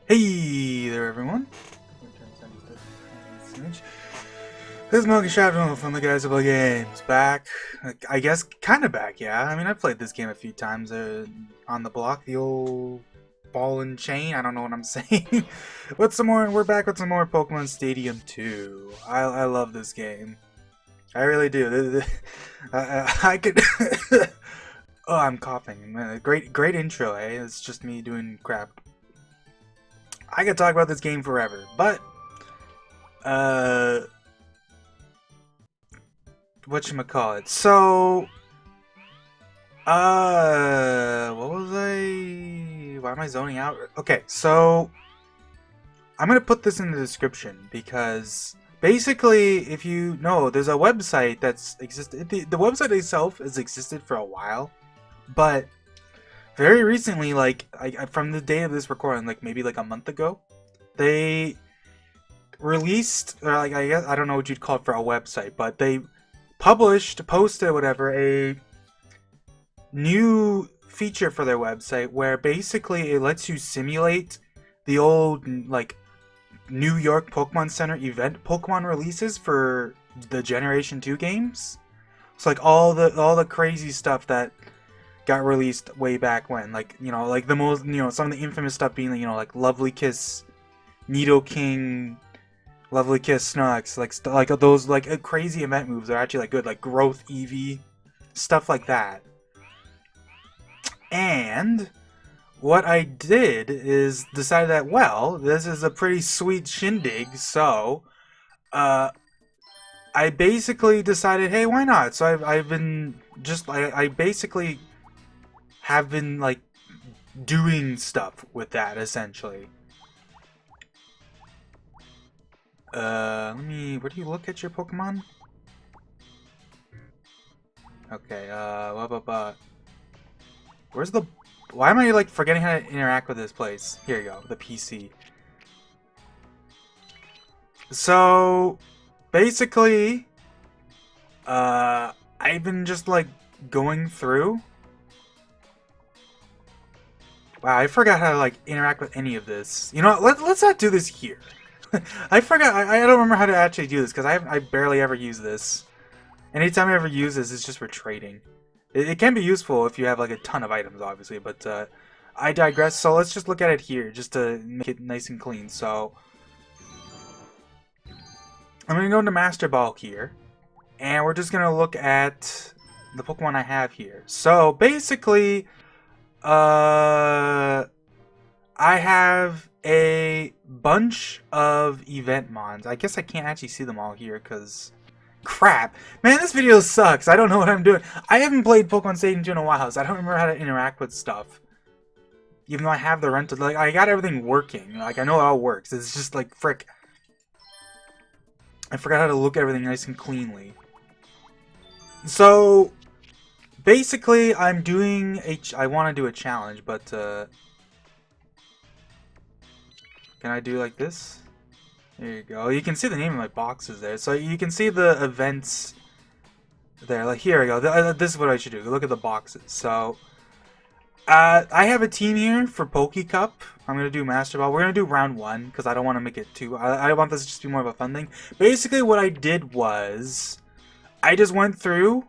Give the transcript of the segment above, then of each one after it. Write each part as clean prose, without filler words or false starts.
Hey there, everyone. This is Monkey Shadow from the guys who play games. Back, I guess, kind of back, yeah. I mean, I played this game a few times on the block, the old ball and chain. I don't know what I'm saying. With some more, we're back with some more Pokemon Stadium 2. I love this game. I really do. I could. Oh, I'm coughing. Great intro, eh? It's just me doing crap. I could talk about this game forever, but whatchamacallit. So what was I? Why am I zoning out? Okay, so I'm gonna put this in the description because basically, if you know, there's a website that's existed. The website itself has existed for a while, but very recently, like from the day of this recording, like maybe like a month ago, they released, or like I guess I don't know what you'd call it for a website, but they posted, whatever, a new feature for their website where basically it lets you simulate the old like New York Pokemon Center event Pokemon releases for the Generation 2 games. So like all the crazy stuff that got released way back when, like, you know, like the most, you know, some of the infamous stuff being, you know, like Lovely Kiss, Nidoking, Lovely Kiss Snucks, like those like crazy event moves are actually like good, like Growth Eevee, stuff like that. And what I did is decided that, well, this is a pretty sweet shindig, so I basically decided, hey, why not? So I've been just I basically have been like doing stuff with that essentially. Let me. Where do you look at your Pokemon? Okay. Where's the? Why am I like forgetting how to interact with this place? Here you go. The PC. So basically, I've been just like going through. Wow, I forgot how to like interact with any of this. You know, let's not do this here. I forgot. I don't remember how to actually do this because I barely ever use this. Anytime I ever use this, it's just for trading. It can be useful if you have like a ton of items, obviously, but I digress. So let's just look at it here, just to make it nice and clean. So I'm gonna go into Master Ball here, and we're just gonna look at the Pokemon I have here. So basically, I have a bunch of event mons. I guess I can't actually see them all here because crap. Man, this video sucks. I don't know what I'm doing. I haven't played Pokemon Stadium 2 in a while, so I don't remember how to interact with stuff. Even though I have the rental, like, I got everything working. Like, I know it all works. It's just like, frick. I forgot how to look at everything nice and cleanly. So, basically, I'm doing I want to do a challenge, but, can I do like this? There you go. You can see the name of my boxes there. So you can see the events there. Like, here we go. This is what I should do. Look at the boxes. So, I have a team here for Poke Cup. I'm going to do Master Ball. We're going to do round 1 because I don't want to make it too... I want this to just be more of a fun thing. Basically, what I did was I just went through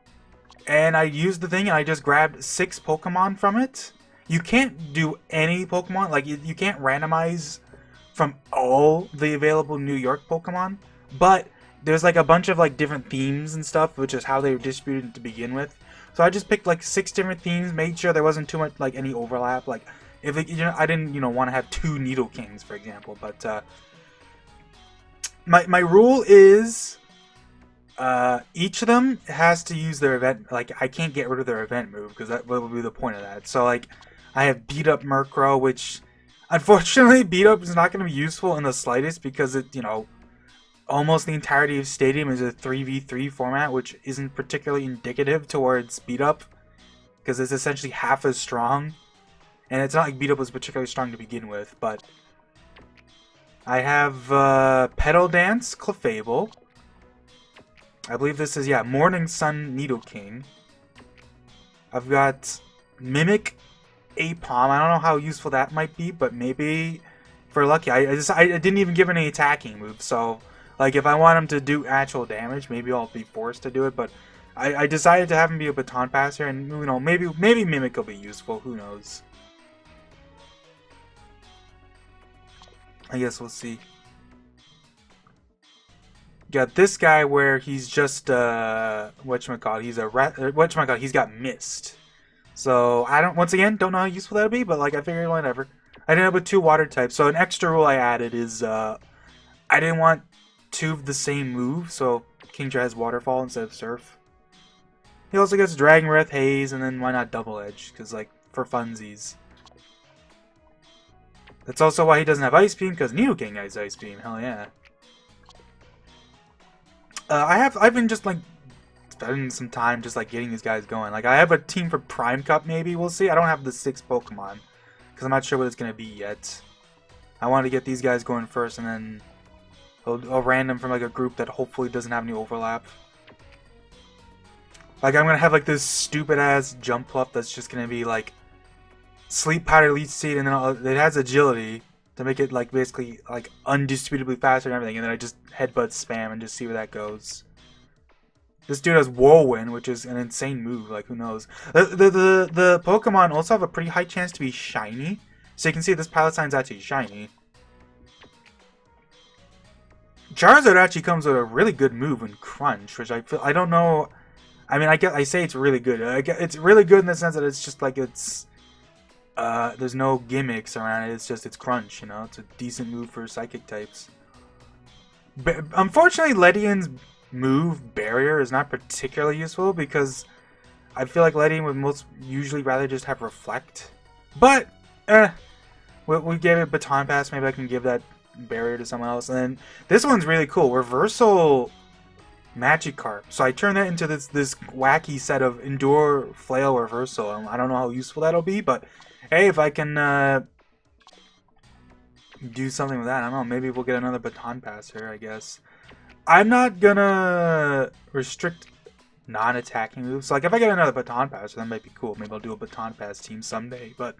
and I used the thing and I just grabbed 6 Pokemon from it. You can't do any Pokemon. Like, you can't randomize from all the available New York Pokemon, but there's like a bunch of like different themes and stuff, which is how they were distributed to begin with. So I just picked like 6 different themes, made sure there wasn't too much like any overlap. Like if it, I didn't want to have 2 Nidokings, for example. But my rule is each of them has to use their event. Like I can't get rid of their event move because that would be the point of that. So like I have Beat Up Murkrow, which unfortunately, Beat Up is not going to be useful in the slightest because it, almost the entirety of Stadium is a 3v3 format, which isn't particularly indicative towards Beat Up because it's essentially half as strong. And it's not like Beat Up was particularly strong to begin with, but I have Petal Dance, Clefable. I believe this is, yeah, Morning Sun, Nidoking. I've got Mimic, Apom. I don't know how useful that might be, but maybe for lucky. I didn't even give any attacking moves, so like if I want him to do actual damage, maybe I'll be forced to do it. But I decided to have him be a baton passer, and you know maybe Mimic will be useful. Who knows? I guess we'll see. Got this guy where he's just whatchamacallit, he's a whatchamacallit, he's got mist. So I once again don't know how useful that'll be, but like I figured whatever. I ended up with 2 water types. So an extra rule I added is I didn't want 2 of the same move, so Kingdra has waterfall instead of surf. He also gets Dragon Breath, Haze, and then why not Double Edge? Because like for funsies. That's also why he doesn't have Ice Beam, because Nidoking has Ice Beam. Hell yeah. I've been just like spending some time just like getting these guys going. Like I have a team for Prime Cup, maybe we'll see. I don't have the 6 Pokemon because I'm not sure what it's gonna be yet. I want to get these guys going first, and then I'll random from like a group that hopefully doesn't have any overlap. Like I'm gonna have like this stupid ass jump up that's just gonna be like Sleep Powder, Leech Seed, and then it has agility to make it like basically like undisputably faster and everything, and then I just headbutt spam and just see where that goes. This dude has Whirlwind, which is an insane move. Like who knows? The Pokemon also have a pretty high chance to be shiny, so you can see this Palutine's actually shiny. Charizard actually comes with a really good move in Crunch, which I don't know. I mean, I say it's really good. It's really good in the sense that it's just like it's. There's no gimmicks around it. It's Crunch, you know. It's a decent move for Psychic types. But unfortunately, Ledian's move Barrier is not particularly useful because I feel like Ledian would usually rather just have Reflect. But we gave it Baton Pass. Maybe I can give that Barrier to someone else. And then this one's really cool. Reversal Magikarp. So I turn that into this wacky set of Endure, Flail, Reversal. I don't know how useful that'll be, but hey, if I can do something with that, I don't know. Maybe we'll get another Baton Passer, I guess. I'm not gonna restrict non-attacking moves. So, like, if I get another Baton Passer, that might be cool. Maybe I'll do a Baton Pass team someday. But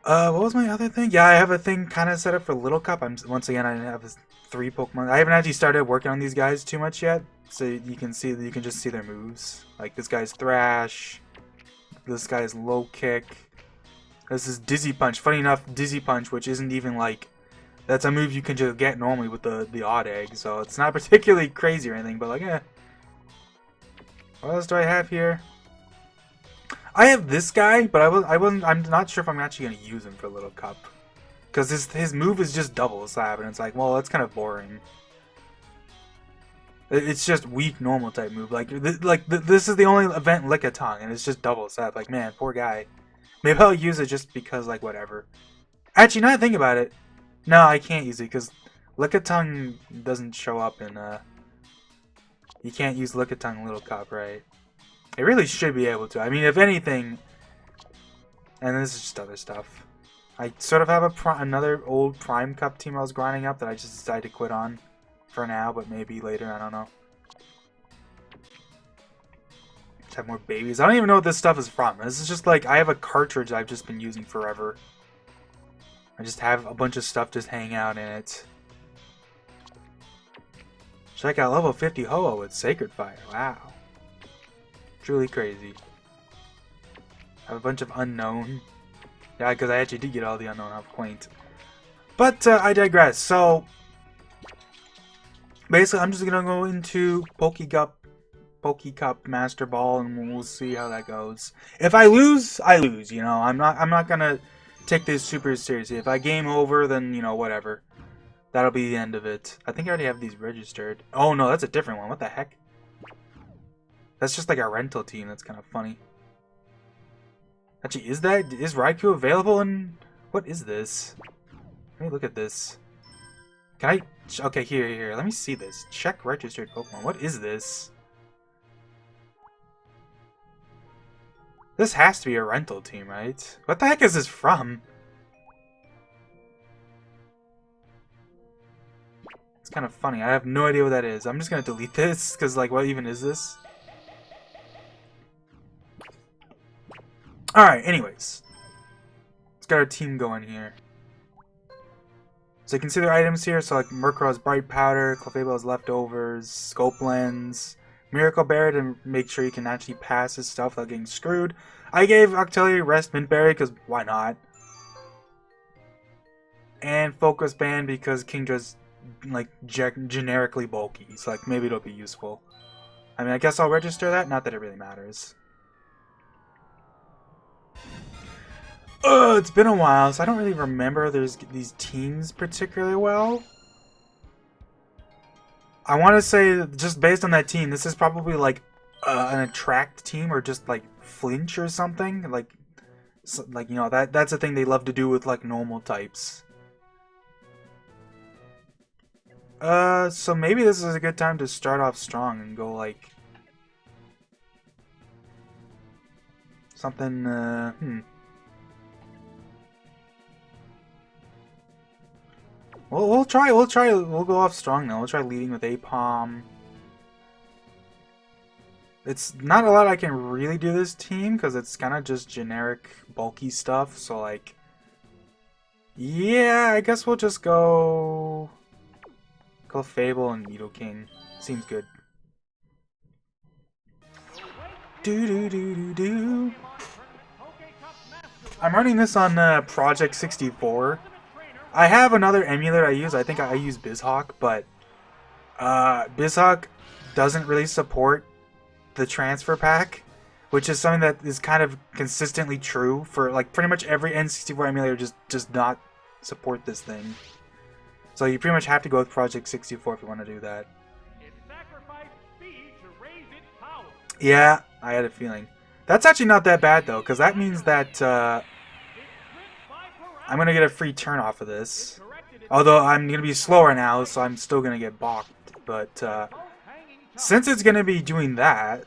what was my other thing? Yeah, I have a thing kind of set up for Little Cup. Once again, I have 3 Pokemon. I haven't actually started working on these guys too much yet, so you can just see their moves. Like this guy's Thrash, this guy's Low Kick. This is Dizzy Punch. Funny enough, Dizzy Punch, which isn't even like that's a move you can just get normally with the Odd Egg, so it's not particularly crazy or anything. But like, what else do I have here? I have this guy, but I'm not sure if I'm actually gonna use him for Little Cup. Because his move is just Double Slap, and it's like, well, that's kind of boring. It's just weak normal type move. This is the only event Lickitung, and it's just Double Slap. Like, man, poor guy. Maybe I'll use it just because, like, whatever. Actually, now that I think about it, no, I can't use it because Lickitung doesn't show up in. You can't use Lickitung Little Cup, right? It really should be able to. I mean, if anything, and this is just other stuff. I sort of have another old Prime Cup team I was grinding up that I just decided to quit on for now, but maybe later, I don't know. Just have more babies. I don't even know what this stuff is from. This is just like, I have a cartridge I've just been using forever. I just have a bunch of stuff just hang out in it. Check out level 50 Ho-Oh with Sacred Fire. Wow. Truly crazy. I have a bunch of unknown. Yeah, because I actually did get all the unknown off Quaint. But I digress. So basically, I'm just gonna go into Pokecup Master Ball, and we'll see how that goes. If I lose, I lose. You know, I'm not gonna take this super seriously. If I game over, then you know whatever. That'll be the end of it. I think I already have these registered. Oh no, that's a different one. What the heck? That's just like a rental team. That's kind of funny. Actually, is Raikou available in... What is this? Let me look at this. Can I... Okay, here. Let me see this. Check registered Pokemon. What is this? This has to be a rental team, right? What the heck is this from? It's kind of funny. I have no idea what that is. I'm just gonna delete this, because, like, what even is this? Alright, anyways. Let's get our team going here. So you can see their items here. So like Murkrow has Bright Powder, Clefable has Leftovers, Scope Lens, Miracle Berry to make sure you can actually pass his stuff without getting screwed. I gave Octillery Rest Mint Berry because why not? And Focus Band because Kingdra's like generically bulky. So like maybe it'll be useful. I mean, I guess I'll register that. Not that it really matters. It's been a while, so I don't really remember these teams particularly well. I want to say, just based on that team, this is probably like an attract team or just like flinch or something. Like you know, that's a thing they love to do with like normal types. So maybe this is a good time to start off strong and go like something. We'll go off strong now. We'll try leading with Apom. It's not a lot I can really do this team because it's kind of just generic bulky stuff. So like, yeah, I guess we'll just go Clefable and Nidoking. Seems good. Do. I'm running this on Project 64. I have another emulator I use. I think I use BizHawk, but BizHawk doesn't really support the transfer pack, which is something that is kind of consistently true for like pretty much every N64 emulator. Just does not support this thing. So you pretty much have to go with Project 64 if you want to do that. Yeah, I had a feeling. That's actually not that bad though, because that means that I'm going to get a free turn off of this. Although I'm going to be slower now, so I'm still going to get balked. But since it's going to be doing that,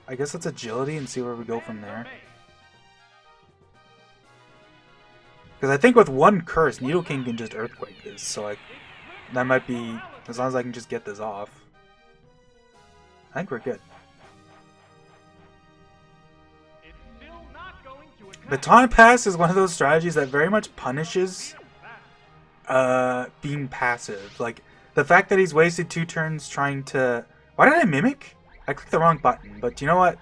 I guess let's agility and see where we go from there. Because I think with one curse, Nidoking can just Earthquake this. So like, that might be, as long as I can just get this off. I think we're good. Baton Pass is one of those strategies that very much punishes being passive. Like, the fact that he's wasted 2 turns trying to... Why did I Mimic? I clicked the wrong button, but you know what?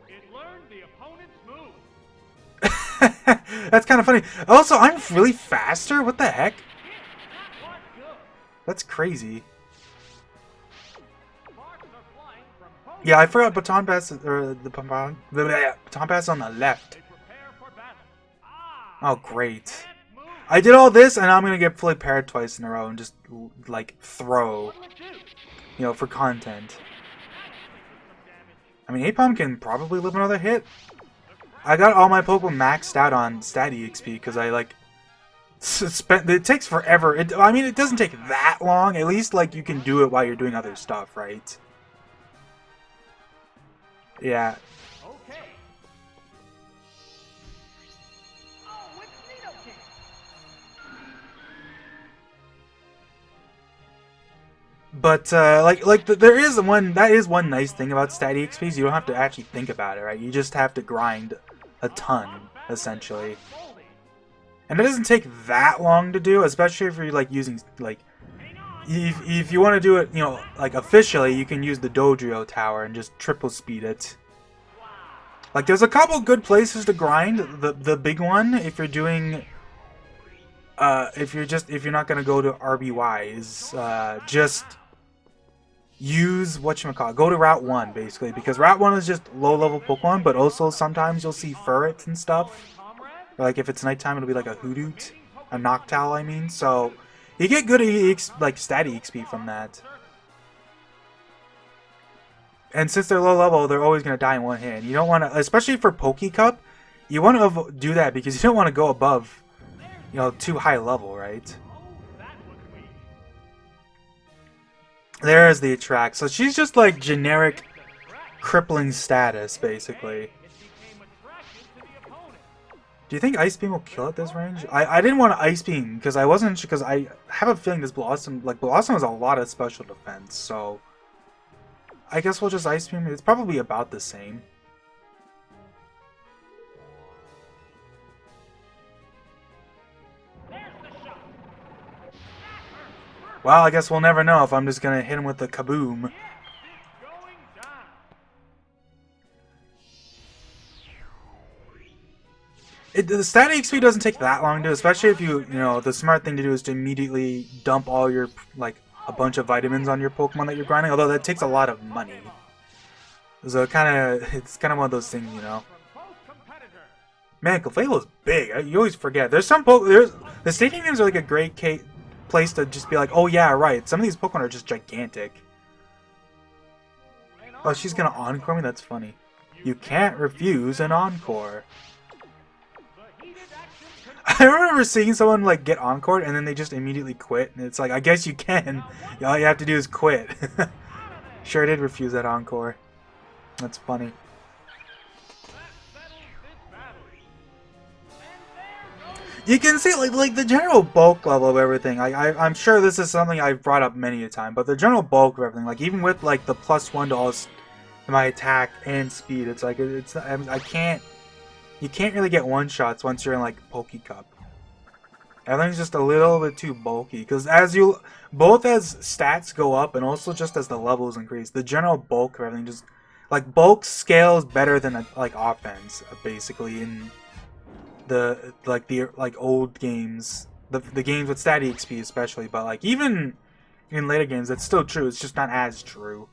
It learned the opponent's move. That's kind of funny. Also, I'm really faster? What the heck? That's crazy. Yeah, I forgot Baton Pass, or the Baton Pass on the left. Oh, great. I did all this, and now I'm going to get fully parried twice in a row and just, like, throw, you know, for content. I mean, Apom can probably live another hit. I got all my Pokemon maxed out on stat EXP because I, like, spent... It takes forever. I mean, it doesn't take that long. At least, like, you can do it while you're doing other stuff, right? Yeah. Okay. Oh, it's Nidoking. But there is one nice thing about stat EXPs. You don't have to actually think about it, right? You just have to grind a ton, essentially. And it doesn't take that long to do, especially if you're like using like if you want to do it, you know, like officially, you can use the Dodrio Tower and just triple speed it. Like, there's a couple good places to grind. The big one, if you're doing, if you're not gonna go to RBY, is just use whatchamacallit. Go to Route 1 basically, because Route 1 is just low level Pokemon, but also sometimes you'll see ferrets and stuff. Or like if it's nighttime, it'll be like a Hoothoot, a Noctowl, I mean. So you get good like stat EXP from that. And since they're low level, they're always going to die in one hit. And you don't want to, especially for Poke Cup, you want to do that because you don't want to go above, you know, too high level, right? There's the attract. So she's just like generic crippling status, basically. Do you think Ice Beam will kill at this range? I didn't want to Ice Beam because I wasn't sure, because I have a feeling this Blossom has a lot of special defense, so I guess we'll just Ice Beam. It's probably about the same. Well, I guess we'll never know if I'm just gonna hit him with the kaboom. Yes, it's going down. The static XP doesn't take that long to do, especially if you know, the smart thing to do is to immediately dump all your, like, a bunch of vitamins on your Pokemon that you're grinding, although that takes a lot of money. So it's kind of one of those things, you know. From both competitors. Man, Clefairy's big. You always forget. The stadium games are like a great place to just be like, oh yeah, right. Some of these Pokemon are just gigantic. Oh, she's gonna encore me? That's funny. You can't refuse an encore. The heated action I remember seeing someone like get encored and then they just immediately quit, and it's like, I guess you can. All you have to do is quit. Sure did refuse that encore. That's funny. that settles this battle. And there goes You can see like the general bulk level of everything. I'm sure this is something I've brought up many a time, but the general bulk of everything, like even with like the +1 to all my attack and speed, it's like I can't. You can't really get one shots once you're in like Poke Cup. Everything's just a little bit too bulky because both as stats go up and also just as the levels increase, the general bulk of everything just like bulk scales better than like offense basically in the old games, the games with stat XP especially, but like even in later games that's still true. It's just not as true.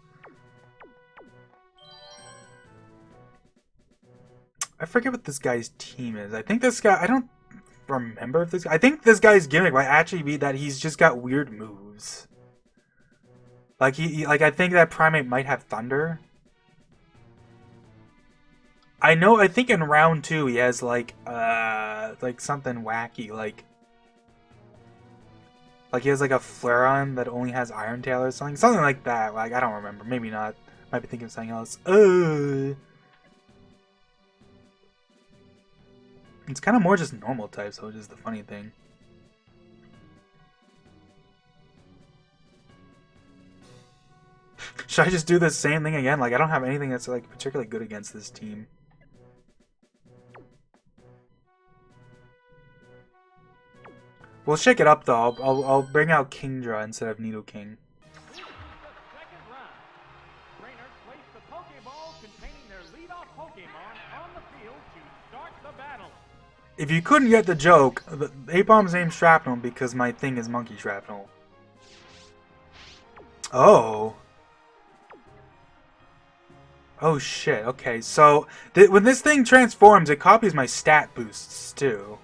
I forget what this guy's team is. I think this guy, I don't remember if this guy, I think this guy's gimmick might actually be that he's just got weird moves. Like I think that Primate might have Thunder. I think in round 2 he has like something wacky, like he has like a Flareon that only has Iron Tail or something like that. Like I don't remember, maybe not. Might be thinking of something else. It's kind of more just normal types, which is the funny thing. Should I just do the same thing again? Like, I don't have anything that's like particularly good against this team. We'll shake it up though. I'll bring out Kingdra instead of Nidoking. This is the second round. Trainers place the Pokeball containing their leadoff Pokemon on the field to start the battle. If you couldn't get the joke, the A-Bomb's named Shrapnel because my thing is Monkey Shrapnel. Oh. Oh shit, okay, so when this thing transforms, it copies my stat boosts too.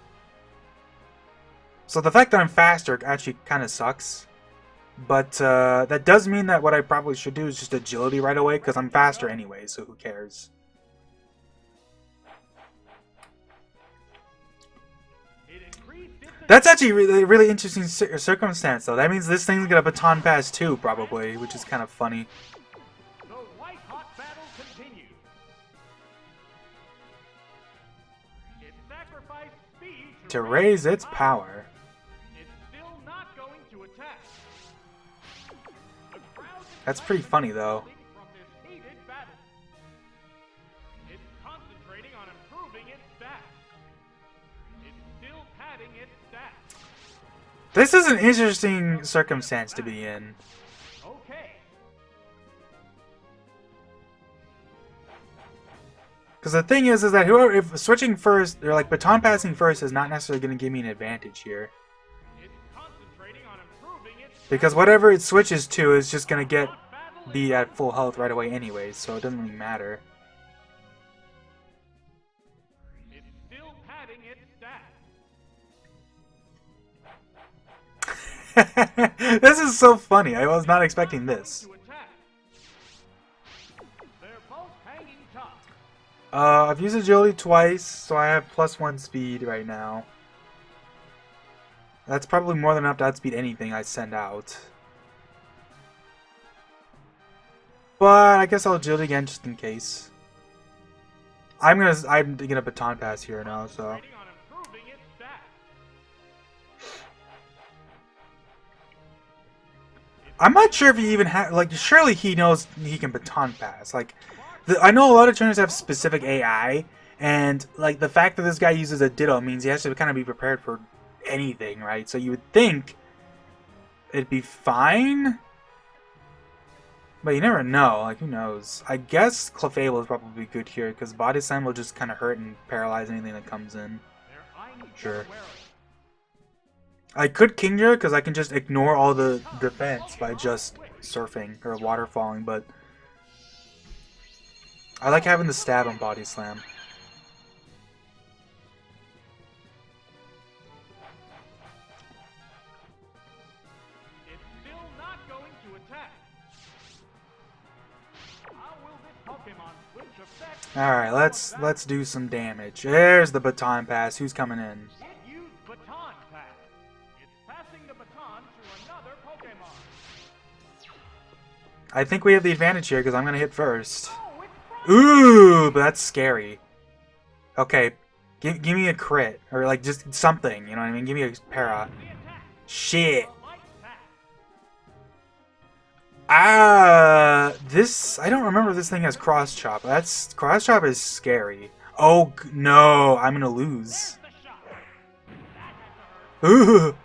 So the fact that I'm faster actually kind of sucks. But that does mean that what I probably should do is just agility right away, because I'm faster anyway, so who cares. That's actually a really interesting circumstance, though. That means this thing's gonna baton pass too, probably, which is kind of funny. The white-hot battle continues. It sacrificed speed To raise its power. It's still not going to attack. The crowd is That's pretty funny, though. from this heated battle. It's concentrating on improving its stats. It's still padding its stats. This is an interesting circumstance to be in. Okay. Because the thing is that if switching first, or like baton passing first, is not necessarily going to give me an advantage here. It's concentrating on improving its Because whatever it switches to is just going to be at full health right away anyway, so it doesn't really matter. It's still padding its stats. This is so funny. I was not expecting this. To attack. They're both hanging tough. I've used agility twice, so I have +1 speed right now. That's probably more than enough to outspeed anything I send out. But I guess I'll agility again just in case. I'm gonna baton pass here now, so. Concentrating on improving its stats. I'm not sure if he even has, like, surely he knows he can baton pass. Like, I know a lot of trainers have specific AI, and, like, the fact that this guy uses a Ditto means he has to kind of be prepared for anything, right? So you would think it'd be fine. But you never know. Like, who knows? I guess Clefable is probably good here, because Body Slam will just kind of hurt and paralyze anything that comes in. Sure. I could Kingdra, because I can just ignore all the defense by just surfing or waterfalling, but I like having the stab on Body Slam. It's still not going to attack. How will this Pokemon switch effect? Alright, let's do some damage. There's the baton pass. Who's coming in? It used Baton Pass. It's passing the baton to another Pokemon. I think we have the advantage here because I'm gonna hit first. Oh, it's Ooh, but that's scary. Okay, give me a crit or like just something. You know what I mean? Give me a para. the attack. Shit. Light Pass. This I don't remember if this thing has cross chop. That's cross chop is scary. Oh no, I'm gonna lose. There's the shot. That had to hurt. Ooh.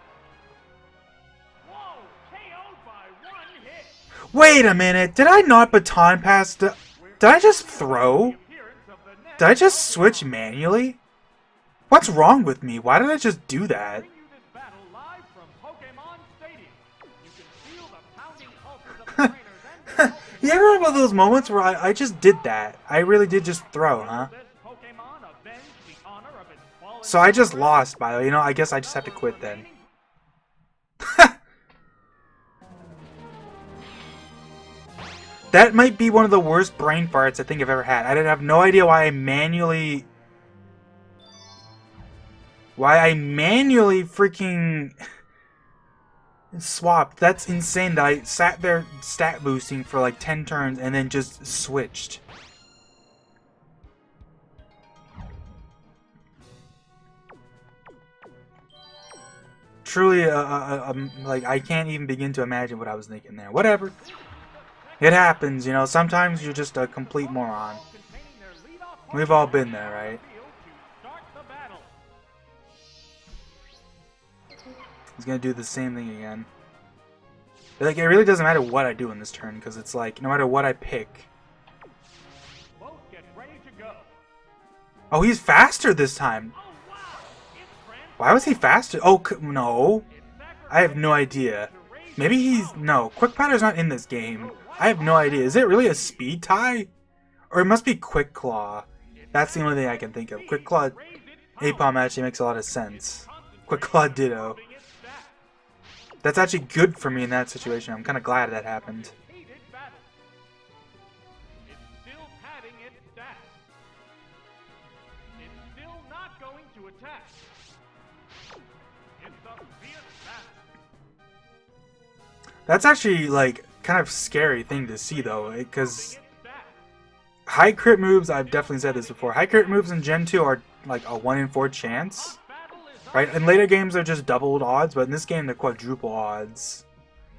Whoa, KO'd by one hit. Wait a minute. Did I not baton pass? Did I just throw? Appearance of the next Did I just switch manually? What's wrong with me? Why did I just do that? bring you this battle live from Pokemon Stadium. You can feel the pounding pulses of the trainers and the You ever have one of those moments where I just did that? I really did just throw, huh? This Pokemon avenge the honor of its fallen So I just lost, by the way. You know, I guess I just have to quit then. That might be one of the worst brain farts I think I've ever had. I didn't have no idea why I manually freaking swapped. That's insane that I sat there stat boosting for like 10 turns and then just switched. Truly, like, I can't even begin to imagine what I was thinking there. Whatever. It happens, you know. Sometimes you're just a complete moron. containing their leadoff We've all been there, right? field to start the battle. He's gonna do the same thing again. But, like, it really doesn't matter what I do in this turn, because it's like, no matter what I pick. Both get ready to go. Oh, he's faster this time. Oh wow! It's Why was he faster? Oh, no. sacrificed I have no idea. to raise Maybe he's... No, Quick Powder's not in this game. I have no idea. Is it really a speed tie? Or it must be Quick Claw. That's the only thing I can think of. Quick Claw Apom actually makes a lot of sense. Quick Claw Ditto. its stats. That's actually good for me in that situation. I'm kind of glad that happened. Heated battle. It's still padding its stats. It's still not going to attack. It's a fierce battle. That's actually, like, kind of scary thing to see, though. Because Its stats. high crit moves, I've definitely said this before. High crit moves in Gen 2 are, like, a 1 in 4 chance. Battle is Right? In later games, they're just doubled odds. But in this game, they're quadruple odds.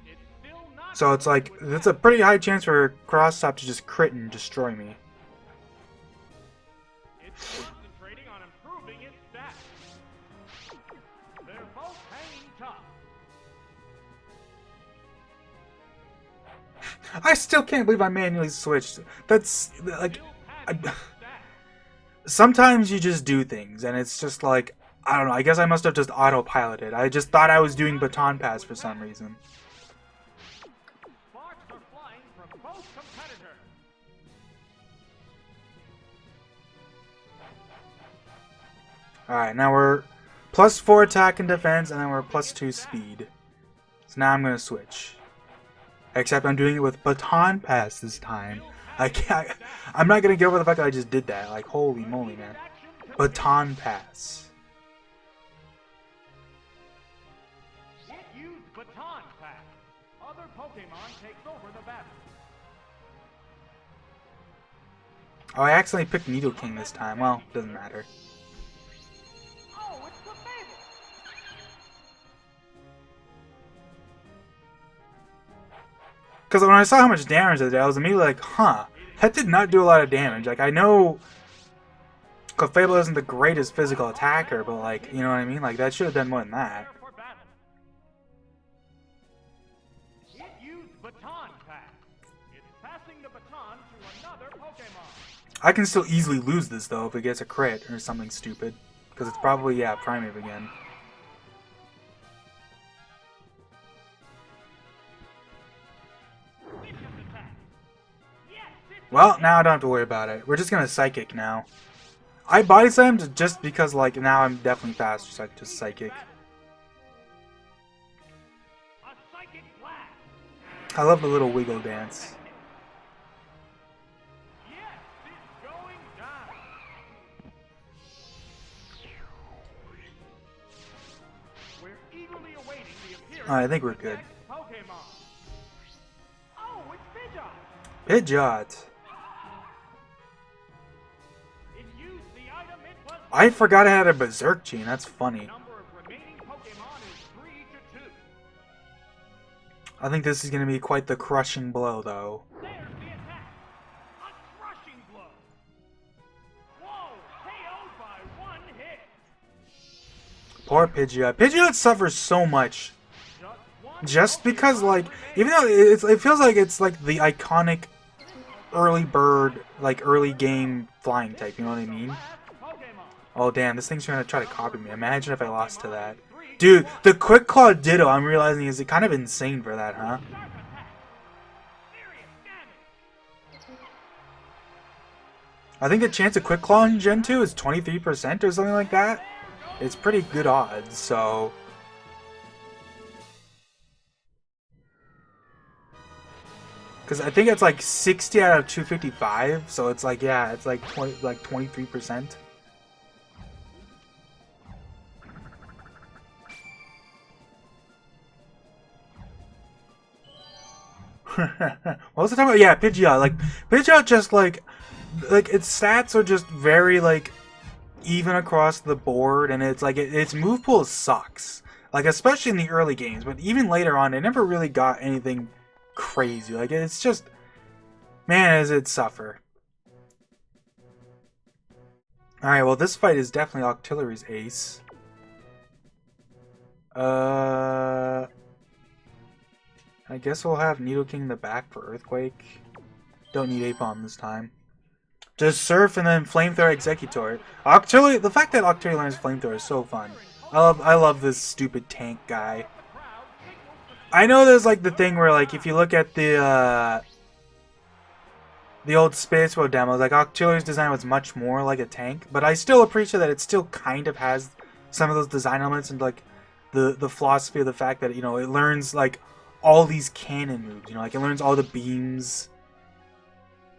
It's still not So it's like, it's a pretty high chance for Cross-Top to just crit and destroy me. It's concentrating on improving its stats. They're both hanging tough. I still can't believe I manually switched. That's, like, Still padding its stats. sometimes you just do things, and it's just like, I don't know, I guess I must have just autopiloted. I just thought I was doing Baton Pass for some reason. Sparks are flying from both competitors. Alright, now we're plus 4 attack and defense, and then we're plus 2 speed. So now I'm gonna switch. Except I'm doing it with Baton Pass this time. I can't, I'm not gonna get over the fact that I just did that. Like, holy moly, man. Baton Pass. It used Baton Pass. Other Pokemon takes over the battle. Oh, I accidentally picked Needle King this time. Well, doesn't matter. Oh, it's the Fable. Because when I saw how much damage I did, I was immediately like, huh, that did not do a lot of damage. Like, I know Clefable isn't the greatest physical attacker, but, like, you know what I mean? Like, that should have done more than that. For battle. on to another Pokemon. I can still easily lose this though if it gets a crit or something stupid. Because it's probably, yeah, Primeape again. Well, now I don't have to worry about it. We're just gonna Psychic now. I Body Slammed just because, like, now I'm definitely faster, so I can just Psychic. I love the little wiggle dance. Alright, I think we're good. Pidgeot! I forgot I had a Berserk Chain, that's funny. I think this is going to be quite the crushing blow, though. Poor Pidgeot. Pidgeot suffers so much. Just because, like, even though it feels like it's like the iconic early bird, like early game flying type, you know what I mean? Oh damn, this thing's trying to copy me. Imagine if I lost to that. Dude, the Quick Claw Ditto, I'm realizing, is kind of insane for that, huh? I think the chance of Quick Claw in Gen 2 is 23% or something like that. It's pretty good odds, so... Because I think it's like 60 out of 255, so it's like, yeah, it's like 23%. What was I talking about? Yeah, Pidgeot. Like, Pidgeot just, like, its stats are just very, like, even across the board, and it's, like, its move pool sucks. Like, especially in the early games, but even later on, it never really got anything crazy. Like, it's just, man, does it suffer. Alright, well, this fight is definitely Octillery's ace. I guess we'll have Nidoking in the back for Earthquake. Don't need Ape-Bomb this time. Just Surf and then Flamethrower Executor. Octillery, the fact that Octillery learns Flamethrower is so fun. I love this stupid tank guy. I know there's like the thing where like if you look at the old Space World demos, like Octillery's design was much more like a tank, but I still appreciate that it still kind of has some of those design elements and like the philosophy of the fact that, you know, it learns like all these cannon moves, you know, like it learns all the beams.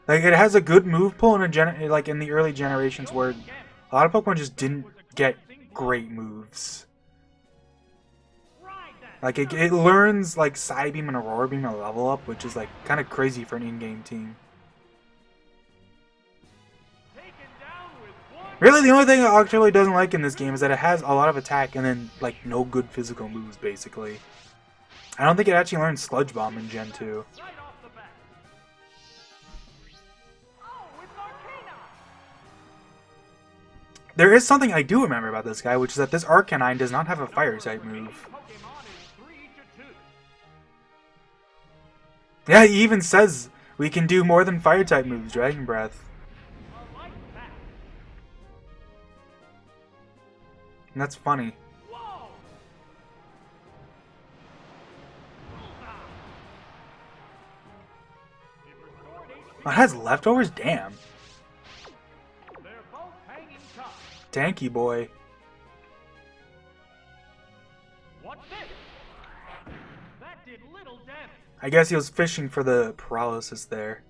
Like it has a good move pool in like in the early generations where a lot of Pokemon just didn't get great moves. Like it learns like Psybeam and Aurora Beam a level up, which is like kind of crazy for an in-game team. Really, the only thing that Octillery doesn't like in this game is that it has a lot of attack and then like no good physical moves, basically. I don't think it actually learns Sludge Bomb in Gen 2. There is something I do remember about this guy, which is that this Arcanine does not have a Fire-type move. Yeah, he even says we can do more than Fire-type moves, Dragon Breath. And that's funny. Oh, it has leftovers? Damn. Tanky boy. What's this? That did little damage. I guess he was fishing for the paralysis there.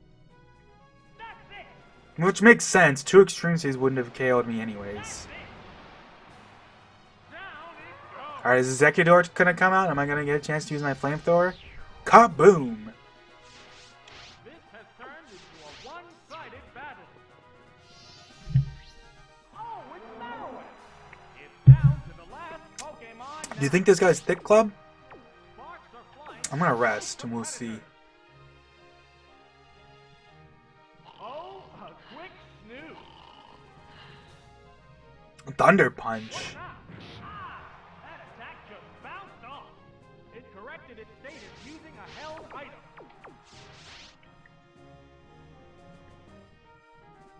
Which makes sense. 2 Extreme Seas wouldn't have KO'd me anyways. Alright, is Executor gonna come out? Am I gonna get a chance to use my Flamethrower? Kaboom! Do you think this guy's Thick Club? I'm gonna rest and we'll see. Thunder Punch.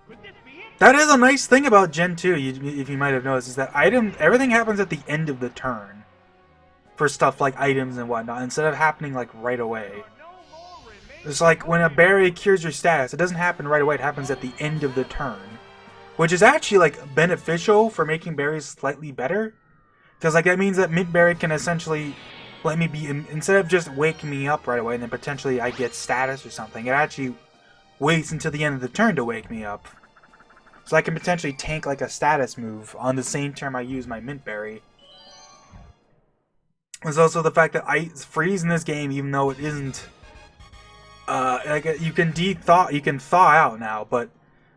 Could this be it? That is a nice thing about Gen 2, if you might have noticed, is that everything happens at the end of the turn. For stuff like items and whatnot, instead of happening like right away. It's like when a berry cures your status, it doesn't happen right away, it happens at the end of the turn. Which is actually like beneficial for making berries slightly better. Because like that means that mint berry can essentially let me be, instead of just waking me up right away and then potentially I get status or something, it actually waits until the end of the turn to wake me up. So I can potentially tank like a status move on the same turn I use my mint berry. There's also the fact that ice freeze in this game, even though it isn't, like you can thaw out now, but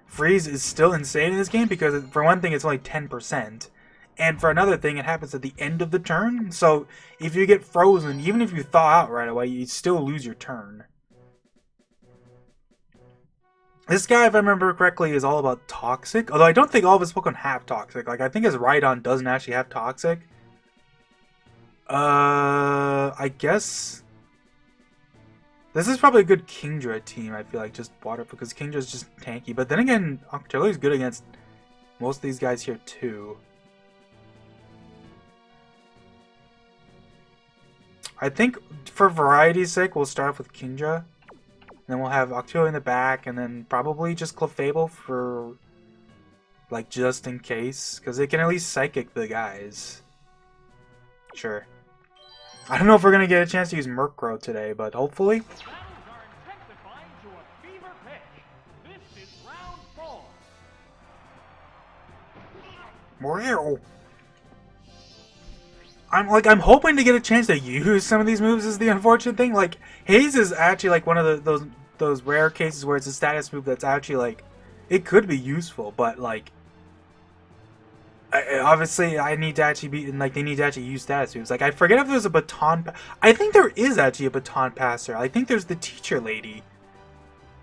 freeze is still insane in this game because for one thing it's only 10%, and for another thing it happens at the end of the turn. So if you get frozen, even if you thaw out right away, you still lose your turn. This guy, if I remember correctly, is all about toxic. Although I don't think all of his Pokemon have toxic. Like I think his Rhydon doesn't actually have toxic. I guess this is probably a good Kingdra team, I feel like, just water, because Kingdra's just tanky. But then again, Octillery's good against most of these guys here, too. I think, for variety's sake, we'll start off with Kingdra. Then we'll have Octillery in the back, and then probably just Clefable for, like, just in case. Because they can at least Psychic the guys. Sure. I don't know if we're going to get a chance to use Murkrow today, but hopefully. Battles are intensifying to a fever pitch. This is round 4. Morel. I'm hoping to get a chance to use some of these moves is the unfortunate thing. Like, Haze is actually like one of those rare cases where it's a status move that's actually like, it could be useful, but like, obviously I need to actually be, like, they need to actually use status moves. Like, I forget if there's a baton, I think there is actually a baton passer. I think there's the teacher lady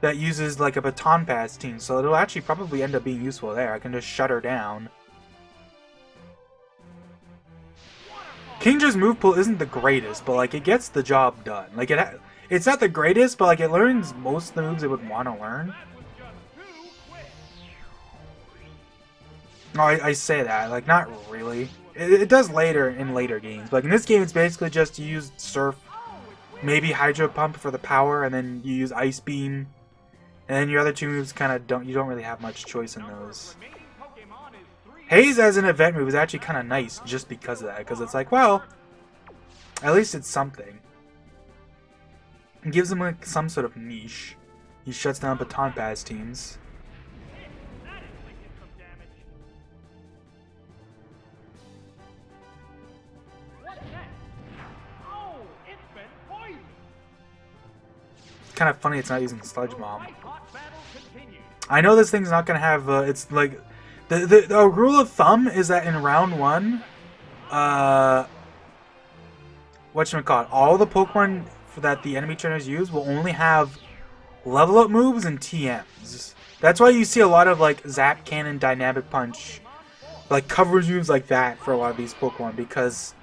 that uses like a baton pass team, so it'll actually probably end up being useful there. I can just shut her down. Kingdra's move pool isn't the greatest, but like it gets the job done. Like it's not the greatest, but like it learns most of the moves it would want to learn. No, I say that, like, not really. It does later in later games. But like in this game, it's basically just you use Surf, maybe Hydro Pump for the power, and then you use Ice Beam, and then your other two moves kind of you don't really have much choice in those. Haze as an event move is actually kind of nice just because of that, because it's like, well, at least it's something. It gives him like some sort of niche. He shuts down baton pass teams. It's kind of funny it's not using Sludge Bomb. I know this thing's not gonna have. It's like the rule of thumb is that in round 1, whatchamacallit, all the Pokemon that the enemy trainers use will only have level up moves and TMs. That's why you see a lot of like Zap Cannon, Dynamic Punch, like coverage moves like that for a lot of these Pokemon, because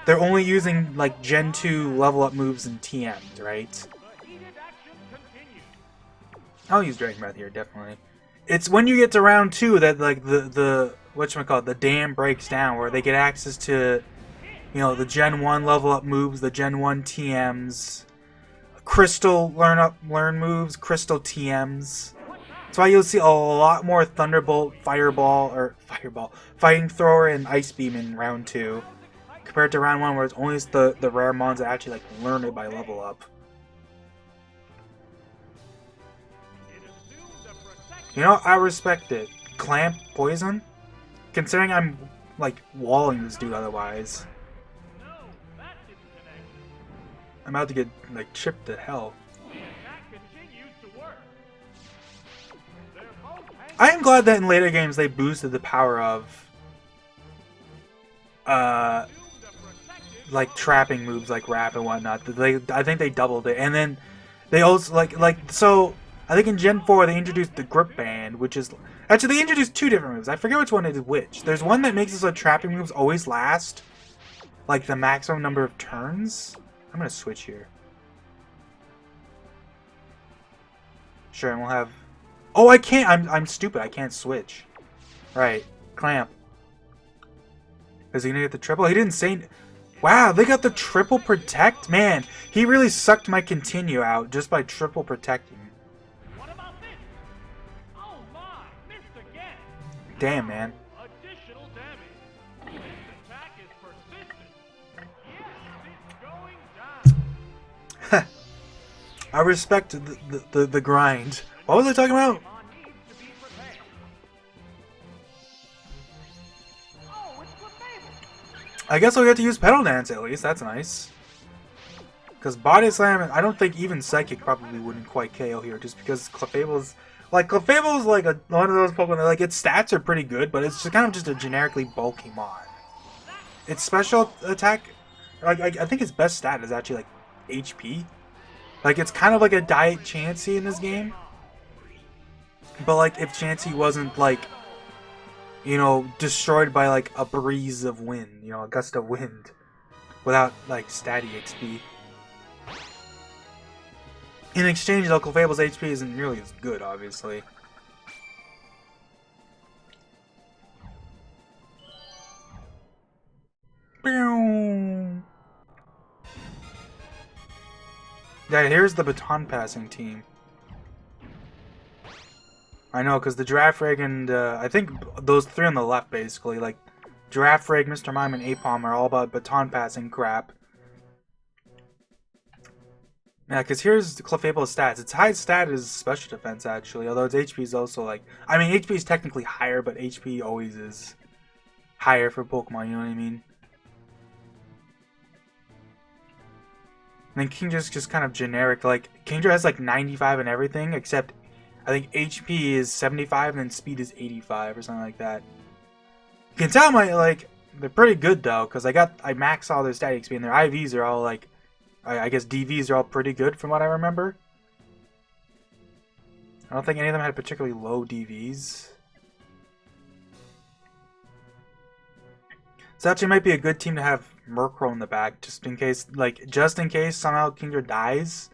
they're only using like Gen 2 level up moves and TMs, right? I'll use Dragon Breath here, definitely. It's when you get to round 2 that like the whatchamacallit, the dam breaks down, where they get access to, you know, the Gen 1 level up moves, the Gen 1 TMs, Crystal learn moves, Crystal TMs. That's why you'll see a lot more Thunderbolt, Fireball, Fighting Thrower, and Ice Beam in round 2, compared to round 1 where it's only the rare mons that actually like learn it by level up. You know, I respect it. Clamp Poison? Considering I'm, like, walling this dude otherwise. I'm about to get, like, chipped to hell. I am glad that in later games they boosted the power of, like, trapping moves like Wrap and whatnot. I think they doubled it. And then they also, so I think in Gen 4 they introduced the Grip Band, which is... Actually, they introduced 2 different moves. I forget which one is which. There's one that makes it so trapping moves always last, like, the maximum number of turns. I'm gonna switch here. Sure, and we'll have... Oh, I can't. I'm stupid. I can't switch. Right. Clamp. Is he gonna get the triple? He didn't say... Wow, they got the triple protect? Man, he really sucked my continue out just by triple protecting. What about this? Oh my, missed again. Damn, man. Additional damage. This attack is persistent. Yes, it's going down. I respect the grind. What was I talking about? Pokemon needs to be prepared. Oh, it's Clefable. I guess I'll get to use Pedal Dance at least. That's nice. Because Body Slam, I don't think even Psychic probably wouldn't quite KO here, just because Clefable's like one of those Pokemon that, like, its stats are pretty good, but it's just kind of just a generically bulky mon. Its special attack, like I think its best stat is actually like HP. Like, it's kind of like a Diet Chansey in this game. But, like, if Chansey wasn't, like, you know, destroyed by, like, a breeze of wind, you know, a gust of wind, without, like, statty XP. In exchange, though, Clefable's HP isn't nearly as good, obviously. Yeah, here's the baton passing team. I know, because the Giraffrig and, I think those three on the left, basically, like, Giraffrig, Mr. Mime, and Apom are all about baton passing crap. Yeah, because here's Clefable's stats. Its highest stat is special defense, actually, although its HP is also, like... I mean, HP is technically higher, but HP always is higher for Pokemon, you know what I mean? And then Kingdra's just kind of generic, like, Kingdra has, like, 95 and everything, except... I think HP is 75 and then speed is 85 or something like that. You can tell they're pretty good though, because I maxed all their stat XP and their IVs are all like, I guess DVs are all pretty good from what I remember. I don't think any of them had particularly low DVs. So actually might be a good team to have Murkrow in the back, just in case somehow Kingdra dies.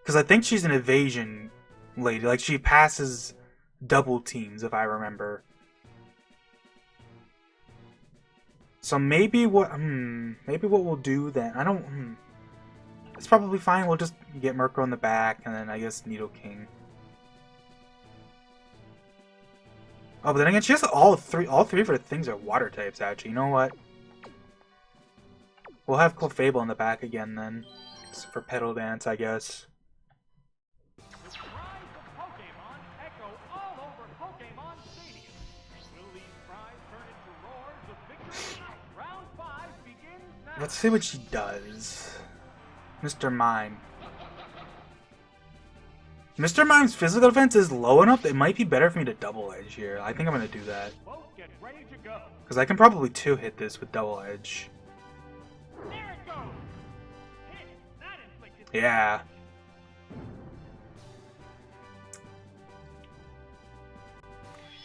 Because I think she's an evasion lady, like she passes double teams if I remember. So maybe what we'll do then, it's probably fine, we'll just get Murkrow in the back and then I guess Nidoking. Oh, but then again, she has all three of her things are water types actually. You know what? We'll have Clefable in the back again then. Just for Pedal Dance, I guess. Let's see what she does. Mr. Mime. Mr. Mime's physical defense is low enough that it might be better for me to double edge here. I think I'm going to do that. Because I can probably two-hit this with double edge. Yeah.